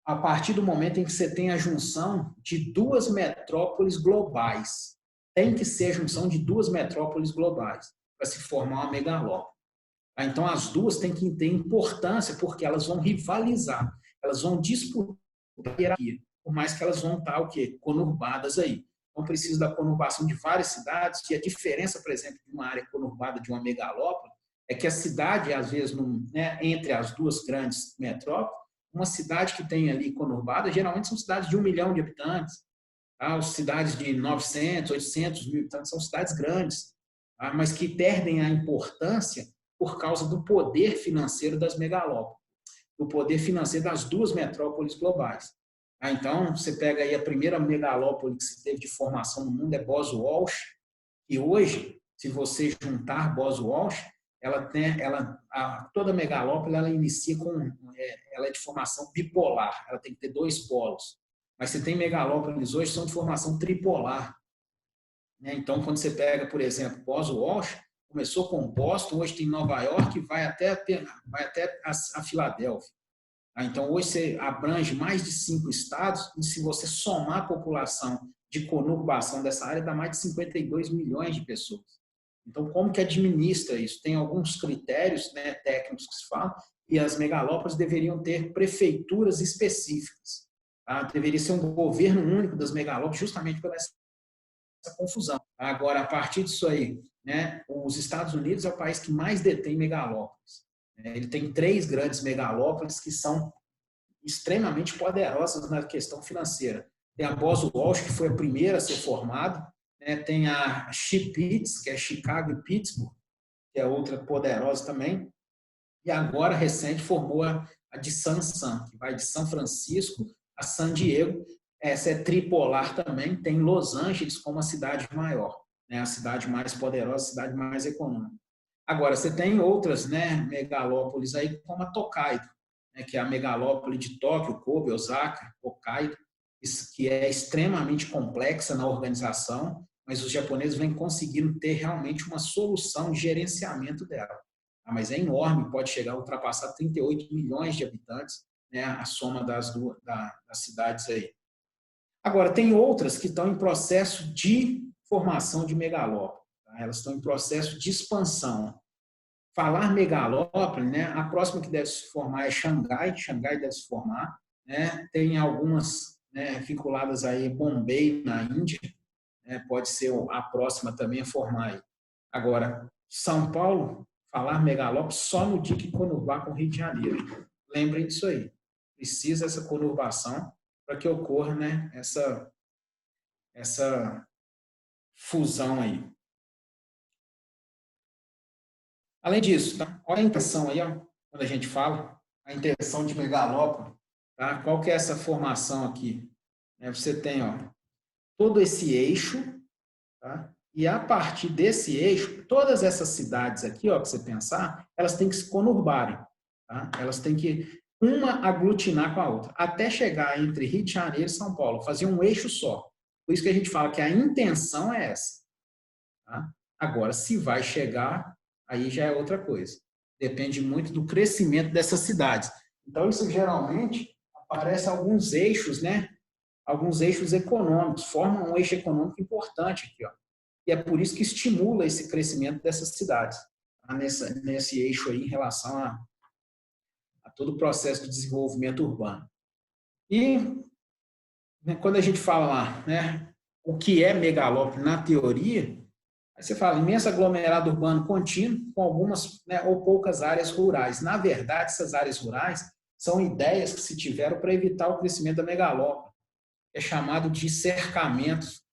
a partir do momento em que você tem a junção de duas metrópoles globais. Tem que ser a junção de duas metrópoles globais para se formar uma megalópole. Então, as duas têm que ter importância, porque elas vão rivalizar, elas vão disputar a hierarquia, por mais que elas vão estar, conurbadas aí. Então, precisa da conurbação de várias cidades, e a diferença, por exemplo, de uma área conurbada de uma megalópole, é que a cidade, às vezes, entre as duas grandes metrópoles, uma cidade que tem ali conurbada, geralmente são cidades de 1 milhão de habitantes, tá? As cidades de 900, 800 mil habitantes são cidades grandes, tá? Mas que perdem a importância por causa do poder financeiro das megalópolis, do poder financeiro das duas metrópoles globais. Tá? Então, você pega aí a primeira megalópole que se teve de formação no mundo, é Boswalsh, e hoje, se você juntar Boswalsh, toda megalópole ela inicia ela é de formação bipolar, ela tem que ter dois polos. Mas você tem megalópolis hoje que são de formação tripolar. Né? Então, quando você pega, por exemplo, Boswalsh, começou com Boston, hoje tem Nova York e vai até a Filadélfia. Então, hoje você abrange mais de 5 estados e se você somar a população de conurbação dessa área, dá mais de 52 milhões de pessoas. Então, como que administra isso? Tem alguns critérios, né, técnicos que se falam, e as megalópolis deveriam ter prefeituras específicas. Tá? Deveria ser um governo único das megalópolis, justamente por essa confusão. Agora, a partir disso aí, né, os Estados Unidos é o país que mais detém megalópolis. Ele tem 3 grandes megalópolis que são extremamente poderosas na questão financeira. Tem a Boswalsh, que foi a primeira a ser formada, né? Tem a SHPETS, que é Chicago e Pittsburgh, que é outra poderosa também, e agora, recente, formou a de San, que vai de São Francisco a San Diego. Essa é tripolar também, tem Los Angeles como a cidade maior, né? A cidade mais poderosa, a cidade mais econômica. Agora, você tem outras, né, megalópolis aí, como a Tokaido, né, que é a megalópole de Tóquio, Kobe, Osaka, Hokkaido, que é extremamente complexa na organização, mas os japoneses vêm conseguindo ter realmente uma solução de gerenciamento dela. mas é enorme, pode chegar a ultrapassar 38 milhões de habitantes, né, a soma das cidades aí. Agora, tem outras que estão em processo de formação de megalópole, tá? Elas estão em processo de expansão. Falar megalópole, né, a próxima que deve se formar é Xangai, Xangai deve se formar, né, tem algumas, né, vinculadas aí, Bombay, na Índia, né, pode ser a próxima também a formar aí. Agora, São Paulo, falar megalópole só no dia que conurbar com o Rio de Janeiro. Lembrem disso aí. Precisa essa conurbação para que ocorra, né, essa fusão aí. Além disso, tá? Olha a intenção aí, ó, quando a gente fala, a intenção de megalópole, tá? Qual que é essa formação aqui? Você tem, ó, todo esse eixo, tá? E a partir desse eixo, todas essas cidades aqui, ó, que você pensar, elas têm que se conurbarem, tá? Elas têm que uma aglutinar com a outra, até chegar entre Rio de Janeiro e São Paulo, fazer um eixo só. Por isso que a gente fala que a intenção é essa, tá? Agora, se vai chegar, aí já é outra coisa. Depende muito do crescimento dessas cidades. Então, isso geralmente aparece alguns eixos, né? Alguns eixos econômicos, formam um eixo econômico importante aqui, ó. E é por isso que estimula esse crescimento dessas cidades, tá? Nesse eixo aí em relação a todo o processo de desenvolvimento urbano. E, né, quando a gente fala lá, né, o que é megalópole na teoria, aí você fala imenso aglomerado urbano contínuo com algumas, né, ou poucas áreas rurais. Na verdade, essas áreas rurais são ideias que se tiveram para evitar o crescimento da megalópole. É chamado de cercamentos.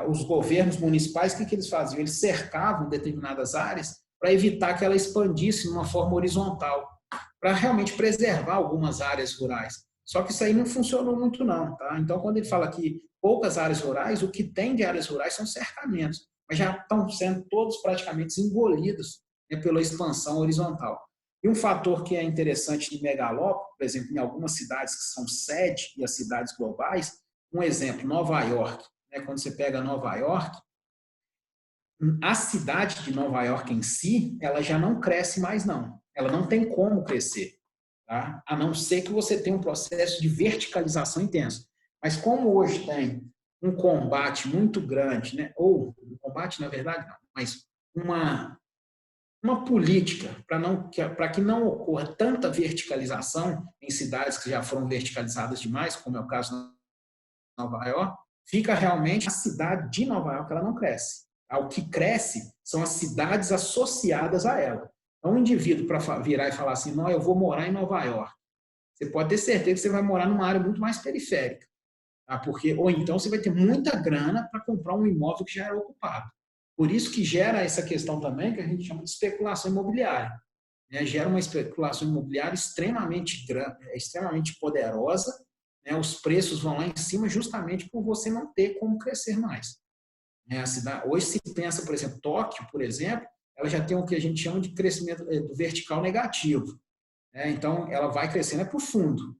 Os governos municipais, o que eles faziam? Eles cercavam determinadas áreas para evitar que ela expandisse de uma forma horizontal, para realmente preservar algumas áreas rurais. Só que isso aí não funcionou muito não, tá? Então, quando ele fala que poucas áreas rurais, o que tem de áreas rurais são cercamentos, mas já estão sendo todos praticamente engolidos, né, pela expansão horizontal. E um fator que é interessante de megalópole, por exemplo, em algumas cidades que são sede e as cidades globais, um exemplo, Nova York, né, quando você pega Nova York, a cidade de Nova York em si, ela já não cresce mais não. Ela não tem como crescer, tá? A não ser que você tenha um processo de verticalização intenso. Mas como hoje tem um combate muito grande, né? Ou um combate, na verdade, não, mas uma política para que não ocorra tanta verticalização em cidades que já foram verticalizadas demais, como é o caso de Nova York, fica realmente a cidade de Nova York, ela não cresce. O que cresce são as cidades associadas a ela. Então, um indivíduo para virar e falar assim, não, eu vou morar em Nova York, você pode ter certeza que você vai morar numa área muito mais periférica, tá? Ou então você vai ter muita grana para comprar um imóvel que já era ocupado. Por isso que gera essa questão também que a gente chama de especulação imobiliária, né? Gera uma especulação imobiliária extremamente poderosa, né? Os preços vão lá em cima justamente por você não ter como crescer mais. A cidade, hoje se pensa, por exemplo, Tóquio, por exemplo, ela já tem o que a gente chama de crescimento do vertical negativo, né? Então, ela vai crescendo para o fundo.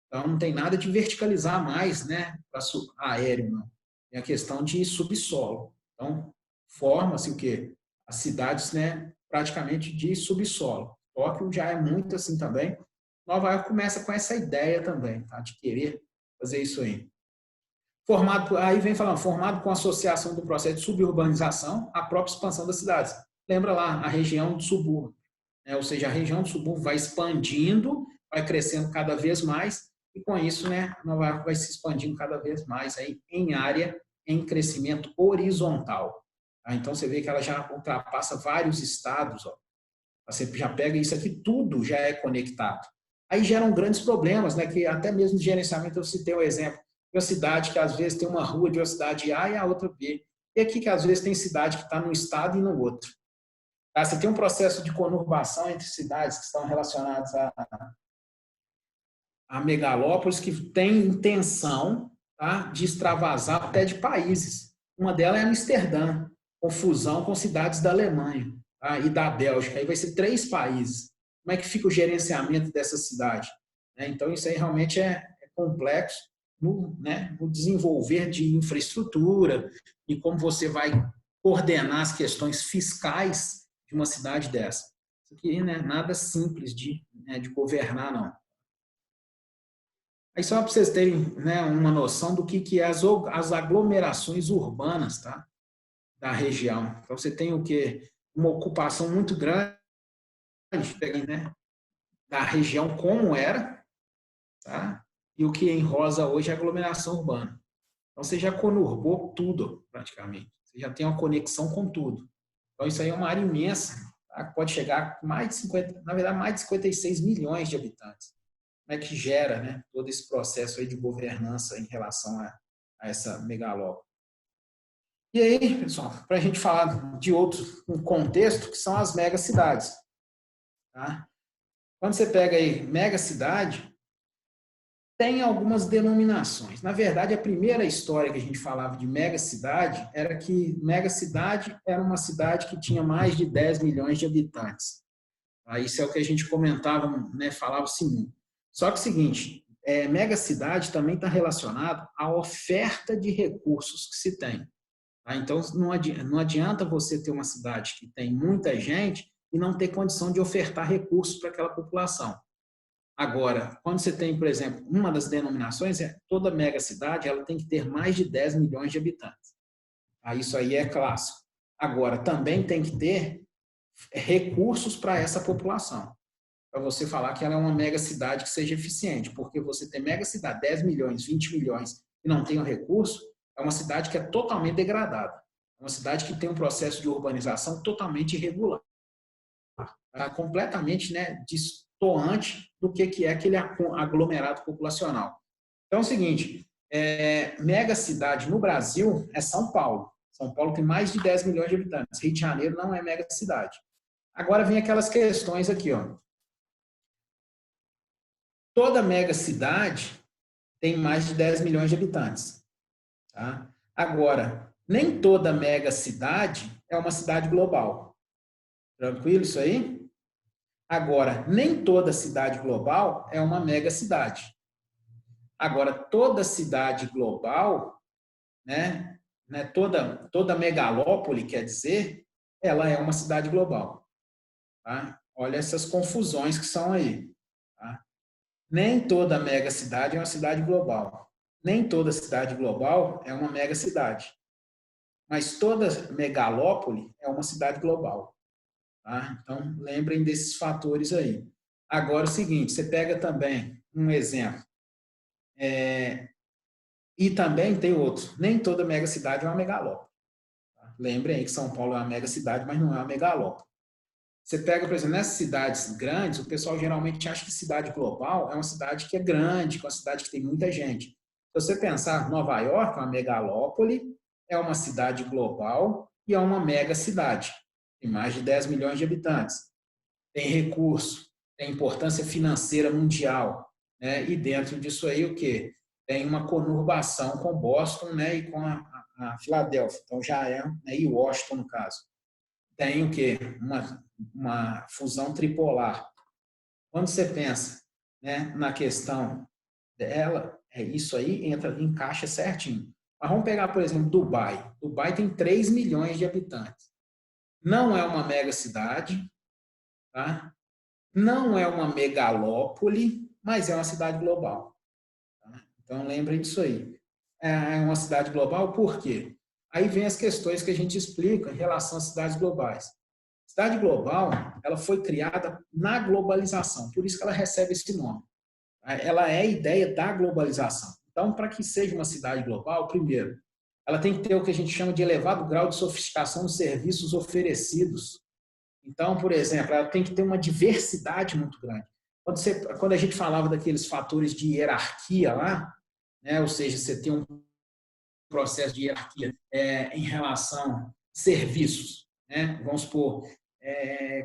Então, não tem nada de verticalizar mais, né, para aéreo, não. É a questão de subsolo. Então, forma-se o quê? As cidades, né, praticamente de subsolo. Tóquio já é muito assim também. Nova York começa com essa ideia também, tá, de querer fazer isso aí. Aí vem falando, formado com associação do processo de suburbanização, a própria expansão das cidades. Lembra lá, a região do subúrbio, né? Ou seja, a região do subúrbio vai expandindo, vai crescendo cada vez mais, e com isso, né, Nova York vai se expandindo cada vez mais aí em área, em crescimento horizontal. Tá? Então, você vê que ela já ultrapassa vários estados, ó. Você já pega isso aqui, tudo já é conectado. Aí geram grandes problemas, né, que até mesmo de gerenciamento, eu citei um exemplo, de uma cidade que às vezes tem uma rua de uma cidade A e a outra B. E aqui que às vezes tem cidade que está num estado e no outro. Tá? Você tem um processo de conurbação entre cidades que estão relacionadas a megalópolis que tem intenção, tá, de extravasar até de países. Uma delas é Amsterdã, com fusão com cidades da Alemanha, tá, e da Bélgica. Aí vai ser 3 países. Como é que fica o gerenciamento dessa cidade? Então, isso aí realmente é complexo no desenvolver de infraestrutura e como você vai coordenar as questões fiscais de uma cidade dessa. Isso aqui não é nada simples de governar, não. Aí só para vocês terem, né, uma noção do que é as aglomerações urbanas, tá? Da região. Então, você tem o quê? Uma ocupação muito grande, né, da região como era, tá? E o que em rosa hoje é aglomeração urbana. Então, você já conurbou tudo, praticamente. Você já tem uma conexão com tudo. Então, isso aí é uma área imensa, tá? Pode chegar a mais de 50, na verdade, mais de 56 milhões de habitantes. Como é que gera, né, todo esse processo aí de governança em relação a essa megalópole? E aí, pessoal, para a gente falar de outro contexto, que são as megacidades. Tá? Quando você pega aí megacidade, tem algumas denominações. Na verdade, a primeira história que a gente falava de megacidade era que megacidade era uma cidade que tinha mais de 10 milhões de habitantes. Isso é o que a gente comentava, né, falava assim. Só que é o seguinte, megacidade também está relacionado à oferta de recursos que se tem. Tá? Então, não adianta você ter uma cidade que tem muita gente e não ter condição de ofertar recursos para aquela população. Agora, quando você tem, por exemplo, uma das denominações, toda megacidade ela tem que ter mais de 10 milhões de habitantes. Isso aí é clássico. Agora, também tem que ter recursos para essa população, para você falar que ela é uma megacidade que seja eficiente, porque você tem megacidade, 10 milhões, 20 milhões, e não tem o recurso, é uma cidade que é totalmente degradada. É uma cidade que tem um processo de urbanização totalmente irregular. Completamente, né, distoante do que é aquele aglomerado populacional. Então é o seguinte, megacidade no Brasil é São Paulo. São Paulo tem mais de 10 milhões de habitantes. Rio de Janeiro não é megacidade. Agora vem aquelas questões aqui, ó. Toda megacidade tem mais de 10 milhões de habitantes. Tá? Agora, nem toda megacidade é uma cidade global. Tranquilo isso aí? Agora, nem toda cidade global é uma megacidade. Agora, toda cidade global, né, toda megalópole, quer dizer, ela é uma cidade global. Tá? Olha essas confusões que são aí. Tá? Nem toda megacidade é uma cidade global. Nem toda cidade global é uma megacidade. Mas toda megalópole é uma cidade global. Tá? Então, lembrem desses fatores aí. Agora, é o seguinte, você pega também um exemplo. E também tem outro. Nem toda megacidade é uma megalópole. Tá? Lembrem aí que São Paulo é uma megacidade, mas não é uma megalópole. Você pega, por exemplo, nessas cidades grandes, o pessoal geralmente acha que cidade global é uma cidade que é grande, que é uma cidade que tem muita gente. Se você pensar, Nova York é uma megalópole, é uma cidade global e é uma megacidade. Tem mais de 10 milhões de habitantes. Tem recurso, tem importância financeira mundial. Né? E dentro disso aí, o quê? Tem uma conurbação com Boston, né? E com a Filadélfia. Então, já é, né? E Washington, no caso. Tem o quê? Uma fusão tripolar. Quando você pensa, né, na questão dela, isso aí encaixa certinho. Mas vamos pegar, por exemplo, Dubai. Dubai tem 3 milhões de habitantes. Não é uma megacidade, tá? Não é uma megalópole, mas é uma cidade global. Tá? Então, lembrem disso aí. É uma cidade global por quê? Aí vem as questões que a gente explica em relação às cidades globais. Cidade global, ela foi criada na globalização, por isso que ela recebe esse nome. Ela é a ideia da globalização. Então, para que seja uma cidade global, primeiro, ela tem que ter o que a gente chama de elevado grau de sofisticação dos serviços oferecidos. Então, por exemplo, ela tem que ter uma diversidade muito grande. Quando a gente falava daqueles fatores de hierarquia lá, né, ou seja, você tem um processo de hierarquia em relação a serviços, né, vamos supor,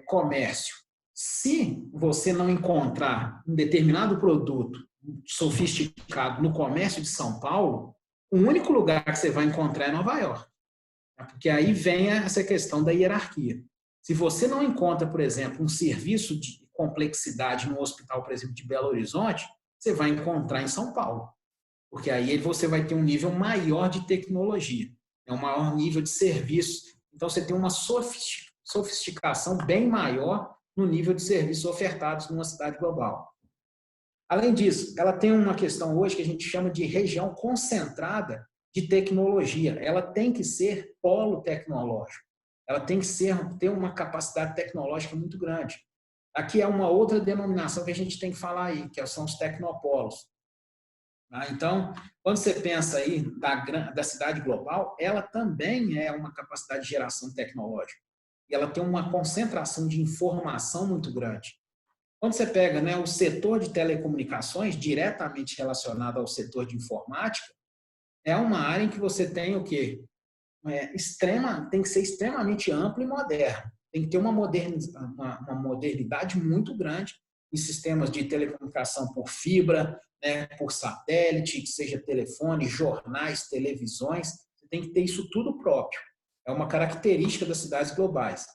comércio. Se você não encontrar um determinado produto sofisticado no comércio de São Paulo, o único lugar que você vai encontrar é Nova York. Porque aí vem essa questão da hierarquia. Se você não encontra, por exemplo, um serviço de complexidade no hospital, por exemplo, de Belo Horizonte, você vai encontrar em São Paulo. Porque aí você vai ter um nível maior de tecnologia, um maior nível de serviço. Então, você tem uma sofisticação bem maior no nível de serviços ofertados numa cidade global. Além disso, ela tem uma questão hoje que a gente chama de região concentrada de tecnologia. Ela tem que ser polo tecnológico. Ela tem que ter uma capacidade tecnológica muito grande. Aqui é uma outra denominação que a gente tem que falar aí, que são os tecnopolos. Então, quando você pensa aí da cidade global, ela também é uma capacidade de geração tecnológica. E ela tem uma concentração de informação muito grande. Quando você pega, né, o setor de telecomunicações, diretamente relacionado ao setor de informática, é uma área em que você tem o quê? Tem que ser extremamente amplo e moderno. Tem que ter uma modernidade muito grande em sistemas de telecomunicação por fibra, né, por satélite, que seja telefone, jornais, televisões. Você tem que ter isso tudo próprio. É uma característica das cidades globais.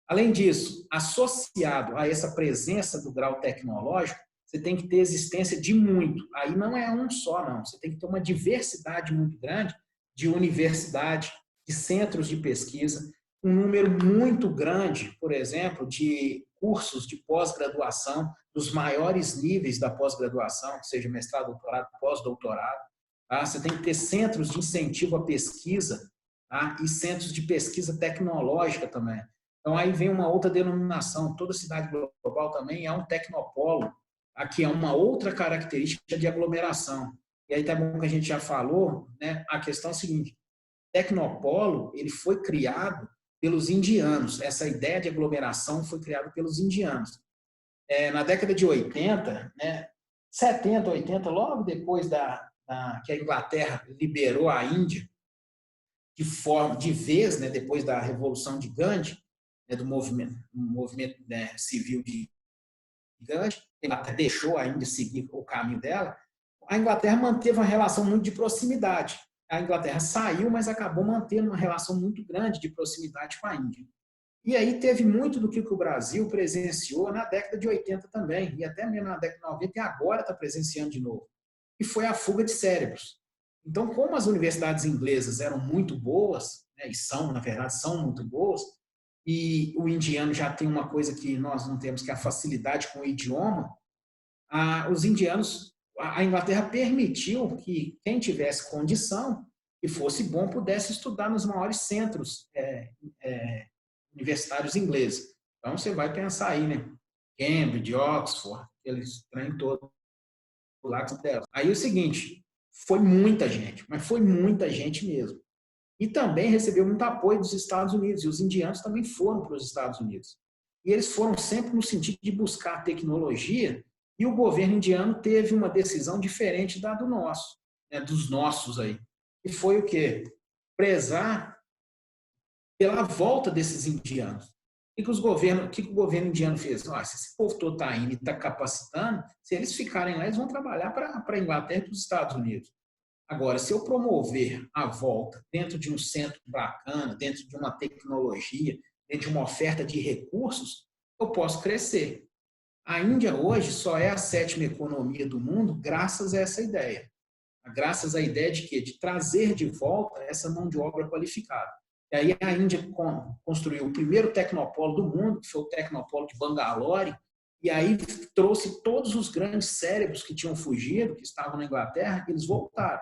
Além disso, associado a essa presença do grau tecnológico, você tem que ter existência de muito. Aí não é um só, não. Você tem que ter uma diversidade muito grande de universidade, de centros de pesquisa, um número muito grande, por exemplo, de cursos de pós-graduação, dos maiores níveis da pós-graduação, seja mestrado, doutorado, pós-doutorado. Tá? Você tem que ter centros de incentivo à pesquisa, tá? E centros de pesquisa tecnológica também. Então, aí vem uma outra denominação. Toda cidade global também é um tecnopolo. Aqui é uma outra característica de aglomeração. E aí tá bom que a gente já falou, né? A questão é a seguinte: tecnopolo, ele foi criado pelos indianos. Essa ideia de aglomeração foi criada pelos indianos. Na década de 80, né? 70, 80, logo depois que a Inglaterra liberou a Índia de vez, né? Depois da Revolução de Gandhi, do movimento né, civil de Gandhi, ela deixou a Índia seguir o caminho dela, a Inglaterra manteve uma relação muito de proximidade. A Inglaterra saiu, mas acabou mantendo uma relação muito grande de proximidade com a Índia. E aí teve muito do que o Brasil presenciou na década de 80 também, e até mesmo na década de 90, e agora está presenciando de novo. E foi a fuga de cérebros. Então, como as universidades inglesas eram muito boas, né, e são, na verdade, são muito boas, e o indiano já tem uma coisa que nós não temos, que é a facilidade com o idioma, os indianos, a Inglaterra permitiu que quem tivesse condição e fosse bom pudesse estudar nos maiores centros universitários ingleses. Então, você vai pensar aí, né? Cambridge, Oxford, eles trem todo lá. Aí o seguinte, foi muita gente, mas foi muita gente mesmo. E também recebeu muito apoio dos Estados Unidos, e os indianos também foram para os Estados Unidos. E eles foram sempre no sentido de buscar tecnologia, e o governo indiano teve uma decisão diferente da do nosso, né, dos nossos aí. E foi o quê? Prezar pela volta desses indianos. O que o governo indiano fez? Se esse povo todo está indo e está capacitando, se eles ficarem lá, eles vão trabalhar para a Inglaterra e para os Estados Unidos. Agora, se eu promover a volta dentro de um centro bacana, dentro de uma tecnologia, dentro de uma oferta de recursos, eu posso crescer. A Índia hoje só é a 7ª economia do mundo graças a essa ideia. Graças à ideia de quê? De trazer de volta essa mão de obra qualificada. E aí a Índia construiu o primeiro tecnopolo do mundo, que foi o tecnopolo de Bangalore, e aí trouxe todos os grandes cérebros que tinham fugido, que estavam na Inglaterra, eles voltaram.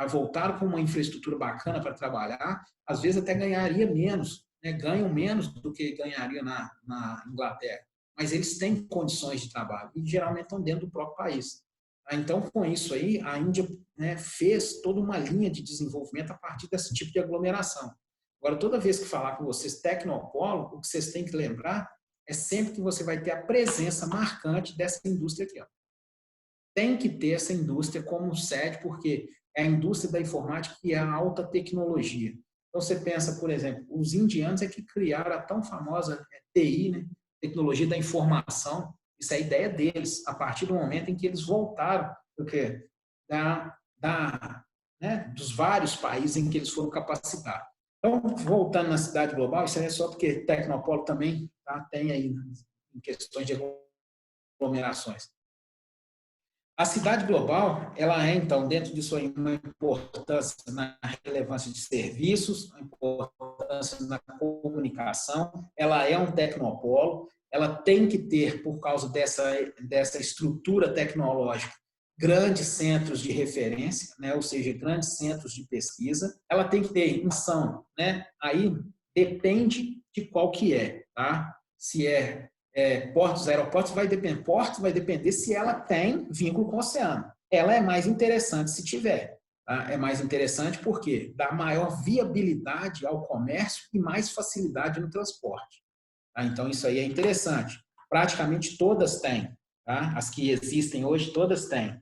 Voltaram com uma infraestrutura bacana para trabalhar, às vezes até ganharia menos, né? Ganham menos do que ganharia na Inglaterra, mas eles têm condições de trabalho e geralmente estão dentro do próprio país. Então, com isso aí, a Índia, né, fez toda uma linha de desenvolvimento a partir desse tipo de aglomeração. Agora, toda vez que falar com vocês tecnopolo, o que vocês têm que lembrar é sempre que você vai ter a presença marcante dessa indústria aqui. Tem que ter essa indústria como sede, porque é a indústria da informática que é a alta tecnologia. Então, você pensa, por exemplo, os indianos é que criaram a tão famosa TI, né? Tecnologia da informação. Isso é a ideia deles, a partir do momento em que eles voltaram né, dos vários países em que eles foram capacitados. Então, voltando na cidade global, isso aí é só porque Tecnopolo também tem aí em questões de aglomerações. A cidade global, ela é, então, dentro disso aí, uma importância na relevância de serviços, uma importância na comunicação, ela é um tecnopolo, ela tem que ter, por causa dessa estrutura tecnológica, grandes centros de referência, né? Ou seja, grandes centros de pesquisa. Ela tem que ter missão, né? Aí depende de qual que é, tá? Se portos, aeroportos, vai depender se ela tem vínculo com o oceano. Ela é mais interessante se tiver. Tá? É mais interessante porque dá maior viabilidade ao comércio e mais facilidade no transporte. Tá? Então, isso aí é interessante. Praticamente todas têm. Tá? As que existem hoje, todas têm.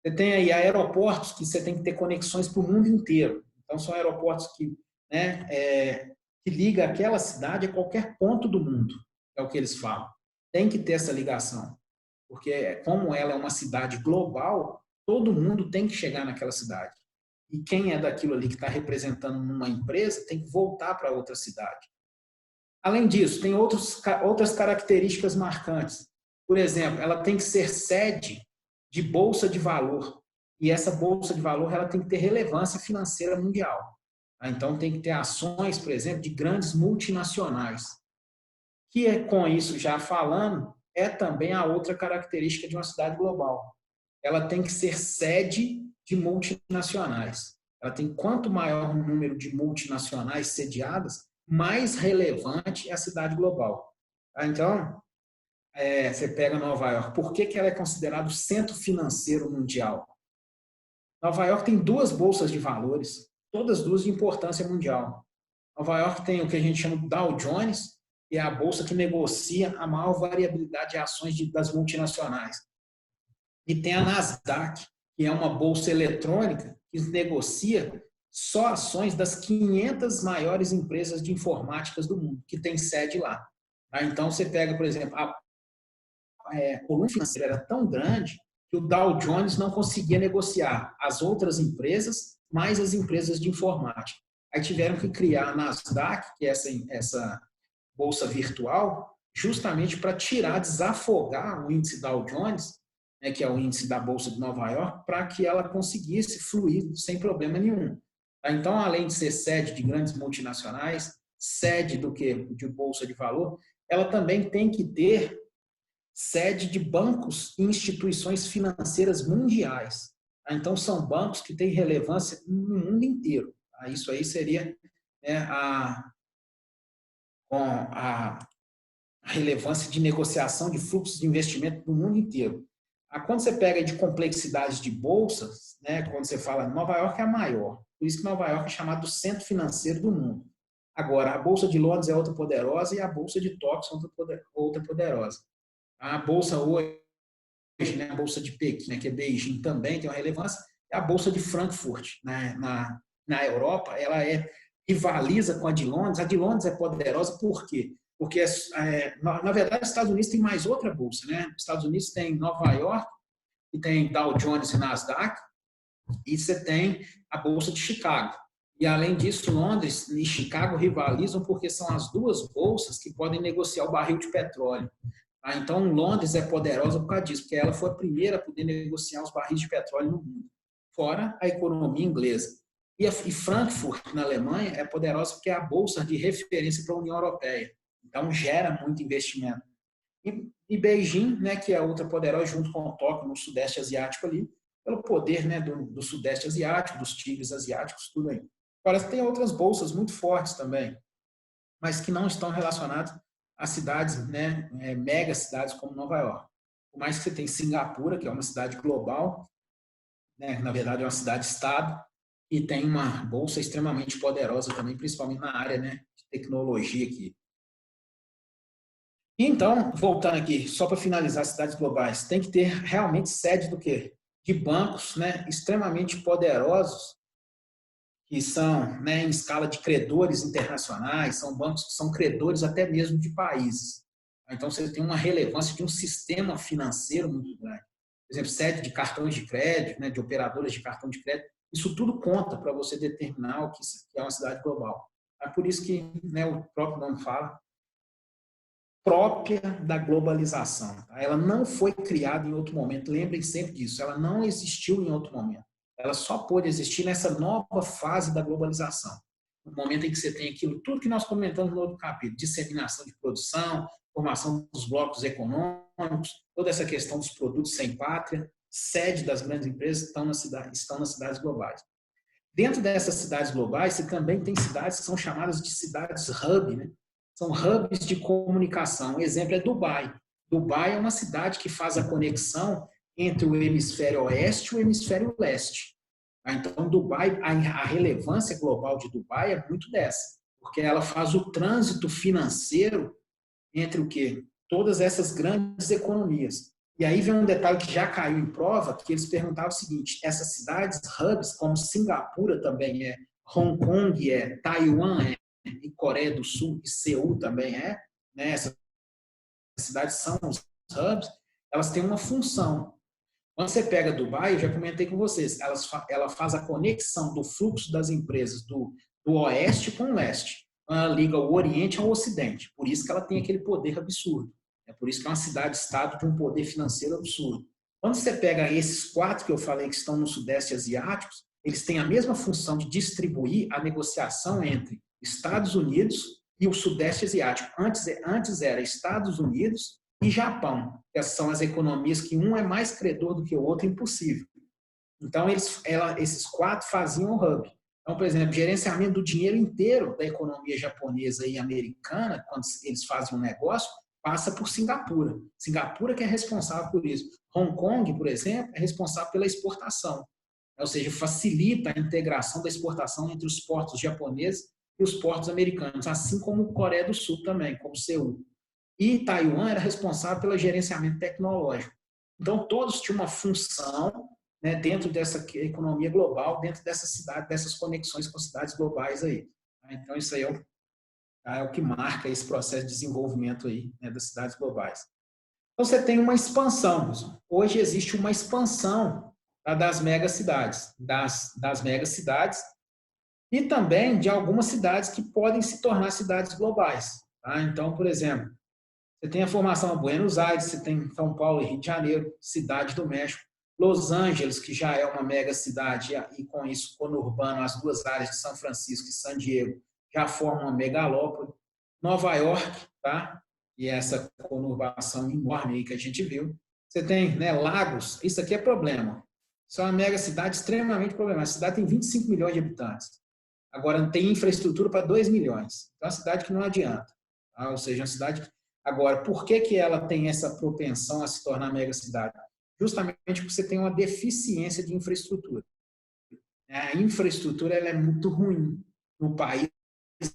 Você tem aí aeroportos que você tem que ter conexões para o mundo inteiro. Então, são aeroportos que, né, que liga aquela cidade a qualquer ponto do mundo. É o que eles falam. Tem que ter essa ligação. Porque, como ela é uma cidade global, todo mundo tem que chegar naquela cidade. E quem é daquilo ali que está representando uma empresa tem que voltar para outra cidade. Além disso, tem outras características marcantes. Por exemplo, ela tem que ser sede de bolsa de valor. E essa bolsa de valor ela tem que ter relevância financeira mundial. Então, tem que ter ações, por exemplo, de grandes multinacionais. Que é, com isso já falando, é também a outra característica de uma cidade global. Ela tem que ser sede de multinacionais. Ela tem, quanto maior o número de multinacionais sediadas, mais relevante é a cidade global. Então, você pega Nova York. Por que ela é considerada o centro financeiro mundial? Nova York tem 2 bolsas de valores, todas 2 de importância mundial. Nova York tem o que a gente chama de Dow Jones, que é a bolsa que negocia a maior variabilidade de ações das multinacionais. E tem a Nasdaq, que é uma bolsa eletrônica que negocia só ações das 500 maiores empresas de informática do mundo, que tem sede lá. Então, você pega, por exemplo, a volume financeiro era tão grande que o Dow Jones não conseguia negociar as outras empresas, mais as empresas de informática. Aí tiveram que criar a Nasdaq, que é essa bolsa virtual, justamente para desafogar o índice Dow Jones, né, que é o índice da Bolsa de Nova York, para que ela conseguisse fluir sem problema nenhum. Então, além de ser sede de grandes multinacionais, sede de bolsa de valor, ela também tem que ter sede de bancos e instituições financeiras mundiais. Então, são bancos que têm relevância no mundo inteiro. Isso aí seria, né, a relevância de negociação de fluxos de investimento no mundo inteiro. Quando você pega de complexidades de bolsas, né, quando você fala Nova York é a maior, por isso que Nova York é chamado do centro financeiro do mundo. Agora, a Bolsa de Londres é outra poderosa e a Bolsa de Tóquio é outra poderosa. A Bolsa hoje, né, a Bolsa de Pequim, né, que é Beijing, também tem uma relevância, e a Bolsa de Frankfurt, né, na Europa, ela rivaliza com a de Londres. A de Londres é poderosa por quê? Porque, na verdade, os Estados Unidos tem mais outra bolsa, né? Os Estados Unidos tem Nova York, e tem Dow Jones e Nasdaq, e você tem a Bolsa de Chicago. E, além disso, Londres e Chicago rivalizam porque são as 2 bolsas que podem negociar o barril de petróleo. Então, Londres é poderosa por causa disso, porque ela foi a primeira a poder negociar os barris de petróleo no mundo, fora a economia inglesa. E Frankfurt, na Alemanha, é poderosa porque é a bolsa de referência para a União Europeia. Então, gera muito investimento. E Beijing, né, que é outra poderosa, junto com o Tóquio, no Sudeste Asiático ali, pelo poder, né, do Sudeste Asiático, dos tigres asiáticos, tudo aí. Agora, tem outras bolsas muito fortes também, mas que não estão relacionadas a cidades, né, mega cidades como Nova York. Por mais que você tenha Singapura, que é uma cidade global, né, na verdade é uma cidade-estado, e tem uma bolsa extremamente poderosa também, principalmente na área, né, de tecnologia aqui. Então, voltando aqui, só para finalizar as cidades globais, tem que ter realmente sede do quê? De bancos, né, extremamente poderosos, que são, né, em escala de credores internacionais, são bancos que são credores até mesmo de países. Então, você tem uma relevância de um sistema financeiro muito grande. Por exemplo, sede de cartões de crédito, né, de operadoras de cartão de crédito, isso tudo conta para você determinar o que é uma cidade global. É por isso que, né, o próprio nome fala, própria da globalização. Ela não foi criada em outro momento, lembrem sempre disso, ela não existiu em outro momento. Ela só pôde existir nessa nova fase da globalização. no momento em que você tem aquilo, tudo que nós comentamos no outro capítulo, disseminação de produção, formação dos blocos econômicos, toda essa questão dos produtos sem pátria, sede das grandes empresas estão nas cidades globais. Dentro dessas cidades globais, você também tem cidades que são chamadas de cidades hub, né? São hubs de comunicação. Um exemplo é Dubai. Dubai é uma cidade que faz a conexão entre o hemisfério oeste e o hemisfério leste. Então, Dubai, a relevância global de Dubai é muito dessa, porque ela faz o trânsito financeiro entre o quê? Todas essas grandes economias. E aí vem um detalhe que já caiu em prova, que eles perguntavam o seguinte, essas cidades hubs, como Singapura também é, Hong Kong é, Taiwan é, e Coreia do Sul e Seul também é, né? Essas cidades são os hubs, elas têm uma função. Quando você pega Dubai, eu já comentei com vocês, ela faz a conexão do fluxo das empresas do oeste com o leste. Ela liga o oriente ao ocidente. Por isso que ela tem aquele poder absurdo. É por isso que é uma cidade-estado de um poder financeiro absurdo. Quando você pega esses 4 que eu falei que estão no sudeste asiático, eles têm a mesma função de distribuir a negociação entre Estados Unidos e o sudeste asiático. Antes era Estados Unidos e Japão, que são as economias que um é mais credor do que o outro, impossível. Então, esses 4 faziam o hub. Então, por exemplo, gerenciamento do dinheiro inteiro da economia japonesa e americana, quando eles fazem um negócio, passa por Singapura. Singapura que é responsável por isso. Hong Kong, por exemplo, é responsável pela exportação. Ou seja, facilita a integração da exportação entre os portos japoneses e os portos americanos, assim como Coreia do Sul também, como Seul. E Taiwan era responsável pelo gerenciamento tecnológico. Então, todos tinham uma função, né, dentro dessa economia global, dentro dessa cidade, dessas conexões com cidades globais aí. Então, isso aí é o que marca esse processo de desenvolvimento aí, né, das cidades globais. Então, você tem uma expansão. Hoje existe uma expansão, tá, das megacidades, das megacidades e também de algumas cidades que podem se tornar cidades globais. Tá? Então, por exemplo, você tem a formação de Buenos Aires, você tem São Paulo e Rio de Janeiro, Cidade do México, Los Angeles, que já é uma mega cidade, e com isso, conurbano, as 2 áreas de São Francisco e San Diego já formam uma megalópole. Nova York, tá? E essa conurbação enorme aí que a gente viu. Você tem, né, Lagos, isso aqui é problema. Isso é uma mega cidade extremamente problemática. A cidade tem 25 milhões de habitantes. Agora, não tem infraestrutura para 2 milhões. Então, é uma cidade que não adianta. Tá? Ou seja, uma cidade... Agora, por que ela tem essa propensão a se tornar mega cidade? Justamente porque você tem uma deficiência de infraestrutura. A infraestrutura ela é muito ruim no país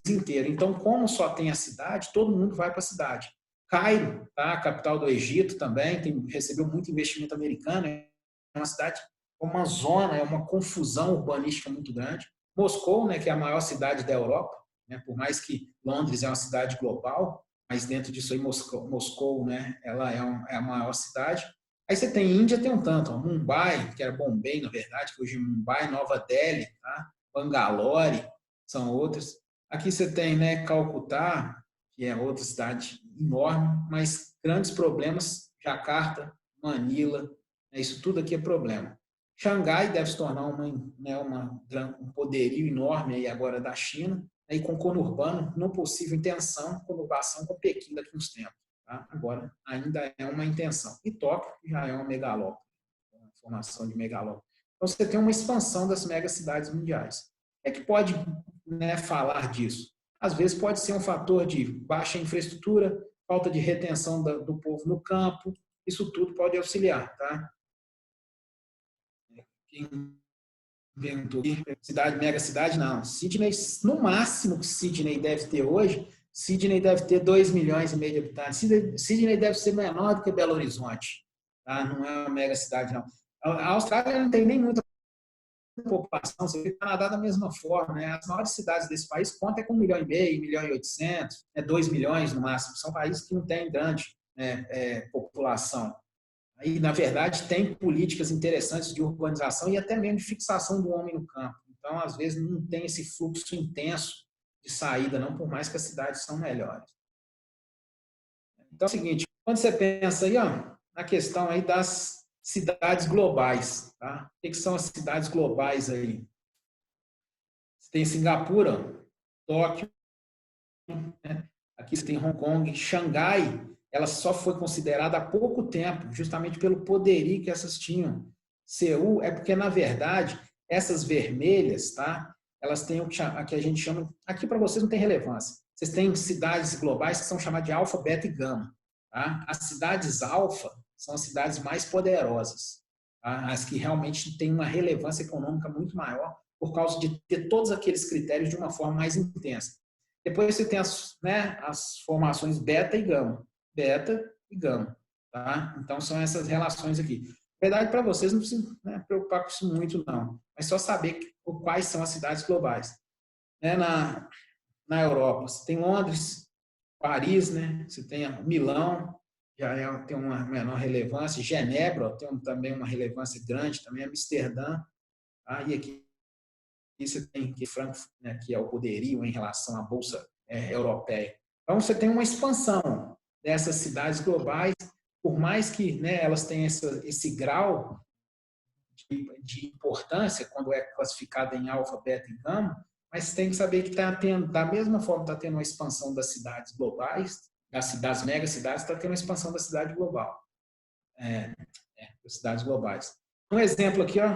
inteiro. Então, como só tem a cidade, todo mundo vai para a cidade. Cairo, tá? A capital do Egito também, recebeu muito investimento americano, é uma cidade, uma zona, é uma confusão urbanística muito grande. Moscou, né, que é a maior cidade da Europa, né, por mais que Londres é uma cidade global, mas dentro disso aí Moscou, né, ela é a maior cidade. Aí você tem Índia, tem um tanto, ó, Mumbai, que era Bombay, na verdade, que hoje é Mumbai, Nova Delhi, tá? Bangalore, são outras. Aqui você tem, né, Calcutá, que é outra cidade enorme, mas grandes problemas, Jacarta, Manila, né, isso tudo aqui é problema. Xangai deve se tornar um poderio enorme aí agora da China, aí com conurbano, não possível intenção, conurbação com Pequim daqui a uns tempos. Tá? Agora, ainda é uma intenção. E Tóquio já é uma megalópole, uma formação de megalópole. Então, você tem uma expansão das megacidades mundiais. O que é que pode, né, falar disso? Às vezes pode ser um fator de baixa infraestrutura, falta de retenção do povo no campo, isso tudo pode auxiliar. Tá? Quem inventou cidade, mega cidade, não. Sydney, no máximo que Sydney deve ter hoje, Sydney deve ter 2,5 milhões de habitantes. Sydney deve ser menor do que Belo Horizonte. Tá? Não é uma mega cidade, não. A Austrália não tem nem muita população, você vê o Canadá da mesma forma. Né? As maiores cidades desse país contam com 1,5 milhão, 1,8 milhão, 2 milhões no máximo. São países que não têm grande, né, população. E, na verdade, tem políticas interessantes de urbanização e até mesmo de fixação do homem no campo. Então, às vezes, não tem esse fluxo intenso de saída, não, por mais que as cidades são melhores. Então, é o seguinte, quando você pensa aí, ó, na questão aí das cidades globais, tá? O que são as cidades globais aí? Você tem Singapura, Tóquio, né? Aqui você tem Hong Kong, Xangai, ela só foi considerada há pouco tempo, justamente pelo poderio que essas tinham. Seul é porque, na verdade, essas vermelhas, tá? Elas têm o que a gente chama, aqui para vocês não tem relevância. Vocês têm cidades globais que são chamadas de alfa, beta e gama. Tá? As cidades alfa são as cidades mais poderosas, tá? As que realmente têm uma relevância econômica muito maior por causa de ter todos aqueles critérios de uma forma mais intensa. Depois você tem as formações beta e gama. Beta e gama. Tá? Então, são essas relações aqui. Na verdade, para vocês, não precisa, né, preocupar com isso muito, não. Mas só saber quais são as cidades globais. Né? Na Europa, você tem Londres, Paris, né? Você tem Milão, tem uma menor relevância. Genebra tem também uma relevância grande, também Amsterdã. Tá? E aqui você tem Frankfurt, né, que é o poderio em relação à Bolsa Europeia. Então, você tem uma expansão dessas cidades globais, por mais que, né, elas tenham esse grau de importância quando é classificada em alfa, beta e gama, mas tem que saber que está tendo, da mesma forma que está tendo uma expansão das cidades globais, das megacidades, está tendo uma expansão da cidade global. Das cidades globais. Um exemplo aqui, ó,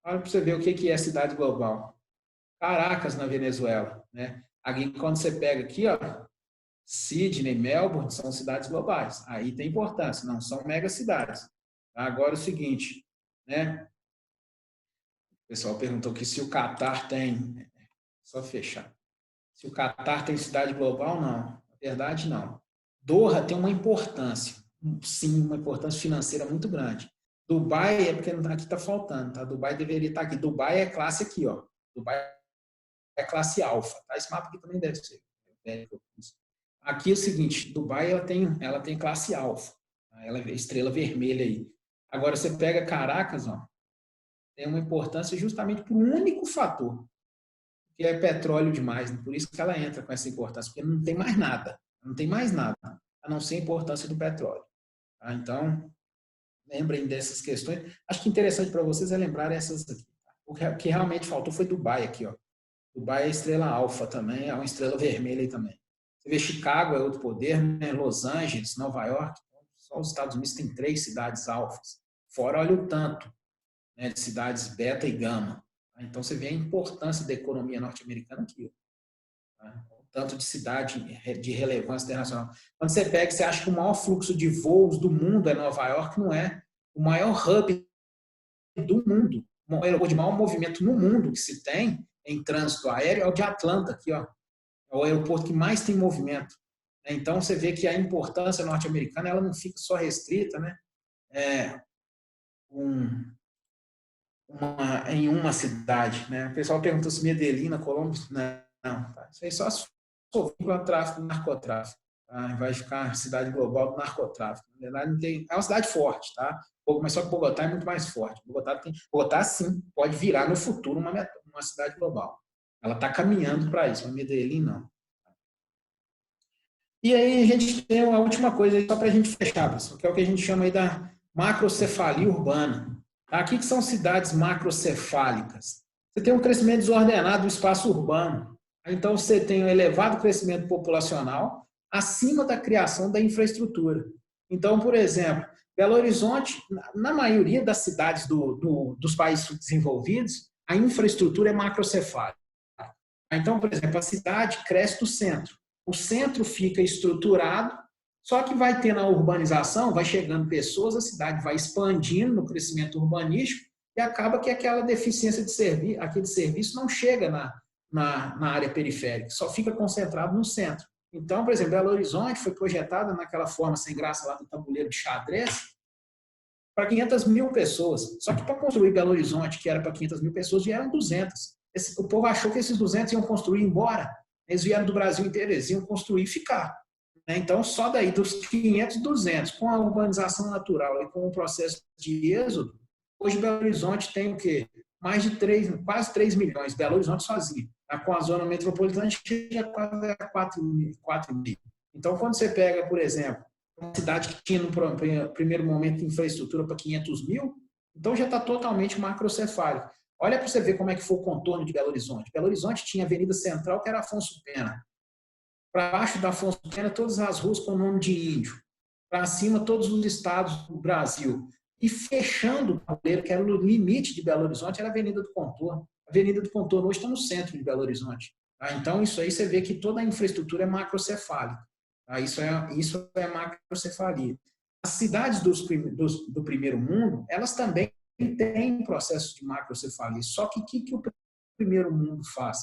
olha para você ver o que é cidade global. Caracas, na Venezuela, né? Aqui, quando você pega aqui, ó, Sydney, Melbourne, são cidades globais. Aí tem importância, não são megacidades. Agora, o seguinte, né? O pessoal perguntou aqui se o Catar tem... Só fechar. Se o Catar tem cidade global, não. Na verdade, não. Doha tem uma importância. Sim, uma importância financeira muito grande. Dubai é porque aqui está faltando, tá? Dubai deveria estar aqui. Dubai é classe aqui, ó. Dubai é classe alfa, tá? Esse mapa aqui também deve ser. Aqui é o seguinte, Dubai ela tem classe alfa. Tá? Ela é estrela vermelha aí. Agora você pega Caracas, ó, tem uma importância justamente por um único fator, que é petróleo demais. Por isso que ela entra com essa importância, porque não tem mais nada. Não tem mais nada, a não ser a importância do petróleo. Tá? Então, lembrem dessas questões. Acho que interessante para vocês é lembrar essas aqui. Tá? O que realmente faltou foi Dubai aqui, ó. Dubai é estrela alfa também, é uma estrela vermelha aí também. Você vê Chicago é outro poder, né? Los Angeles, Nova York, só os Estados Unidos tem 3 cidades alfas. Fora, olha o tanto, né, de cidades beta e gama. Então, você vê a importância da economia norte-americana aqui. Tá? O tanto de cidade de relevância internacional. Quando você pega, você acha que o maior fluxo de voos do mundo é Nova York, não é. O maior hub do mundo, o aeroporto de maior movimento no mundo que se tem em trânsito aéreo é o de Atlanta, aqui, ó. É o aeroporto que mais tem movimento. Então, você vê que a importância norte-americana ela não fica só restrita, né? Em uma cidade. Né? O pessoal pergunta se Medellín, Colômbia, não. Tá? Isso aí só se for com o tráfico, narcotráfico. Tá? Vai ficar cidade global do narcotráfico. Na verdade, não tem, é uma cidade forte, tá? Mas só que Bogotá é muito mais forte. Bogotá sim, pode virar no futuro uma cidade global. Ela está caminhando para isso, mas Medellín não. E aí a gente tem a última coisa, só para a gente fechar, pessoal, que é o que a gente chama aí da macrocefalia urbana. Aqui que são cidades macrocefálicas. Você tem um crescimento desordenado do espaço urbano. Então, você tem um elevado crescimento populacional acima da criação da infraestrutura. Então, por exemplo, Belo Horizonte, na maioria das cidades dos países desenvolvidos, a infraestrutura é macrocefálica. Então, por exemplo, a cidade cresce do centro. O centro fica estruturado, só que vai tendo a urbanização, vai chegando pessoas, a cidade vai expandindo no crescimento urbanístico e acaba que aquela deficiência de serviço, aquele serviço não chega na área periférica, só fica concentrado no centro. Então, por exemplo, Belo Horizonte foi projetada naquela forma sem graça lá do tabuleiro de xadrez para 500 mil pessoas. Só que para construir Belo Horizonte, que era para 500 mil pessoas, vieram 200. O povo achou que esses 200 iam construir e ir embora. Eles vieram do Brasil inteiro, eles iam construir e ficar. Então, só daí, dos 500, 200, com a urbanização natural e com o processo de êxodo, hoje Belo Horizonte tem o quê? Mais de quase 3 milhões, Belo Horizonte sozinho. Com a zona metropolitana, chega quase a 4 mil. Então, quando você pega, por exemplo, uma cidade que tinha no primeiro momento infraestrutura para 500 mil, então já está totalmente macrocefálico. Olha para você ver como é que foi o contorno de Belo Horizonte. Belo Horizonte tinha a Avenida Central, que era Afonso Pena. Para baixo da Afonso Pena, todas as ruas com o nome de índio. Para cima, todos os estados do Brasil. E fechando o tabuleiro, que era o limite de Belo Horizonte, era a Avenida do Contorno. A Avenida do Contorno hoje está no centro de Belo Horizonte. Tá? Então, isso aí você vê que toda a infraestrutura é macrocefálica. Tá? Isso é macrocefalia. As cidades do primeiro mundo, elas também têm processo de macrocefalia. Só que o que o primeiro mundo faz?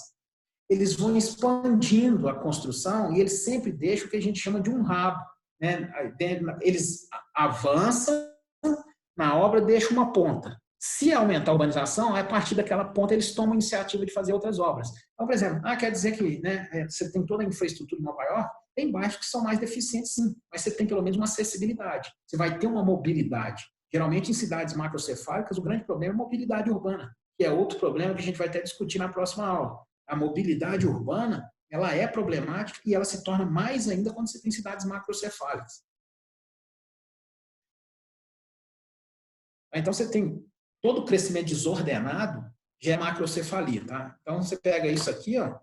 Eles vão expandindo a construção e eles sempre deixam o que a gente chama de um rabo. Né? Eles avançam na obra, deixam uma ponta. Se aumentar a urbanização, a partir daquela ponta eles tomam a iniciativa de fazer outras obras. Então, por exemplo, quer dizer que, né, você tem toda a infraestrutura em Nova York, tem bairros que são mais deficientes, sim, mas você tem pelo menos uma acessibilidade. Você vai ter uma mobilidade. Geralmente, em cidades macrocefálicas, o grande problema é a mobilidade urbana, que é outro problema que a gente vai até discutir na próxima aula. A mobilidade urbana, ela é problemática e ela se torna mais ainda quando você tem cidades macrocefálicas. Então, você tem todo o crescimento desordenado, já é macrocefalia, tá? Então, você pega isso aqui, ó,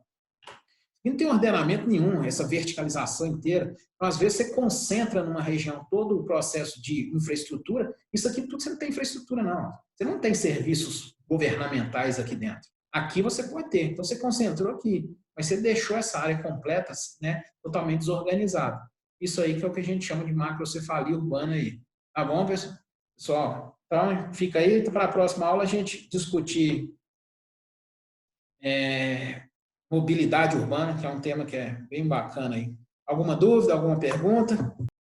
e não tem ordenamento nenhum, essa verticalização inteira. Então, às vezes, você concentra numa região todo o processo de infraestrutura, isso aqui tudo você não tem infraestrutura, não. Você não tem serviços governamentais aqui dentro. Aqui você pode ter. Então, você concentrou aqui, mas você deixou essa área completa, né, totalmente desorganizada. Isso aí que é o que a gente chama de macrocefalia urbana aí. Tá bom, pessoal? Então, fica aí para a próxima aula a gente discutir mobilidade urbana, que é um tema que é bem bacana aí. Alguma dúvida, alguma pergunta?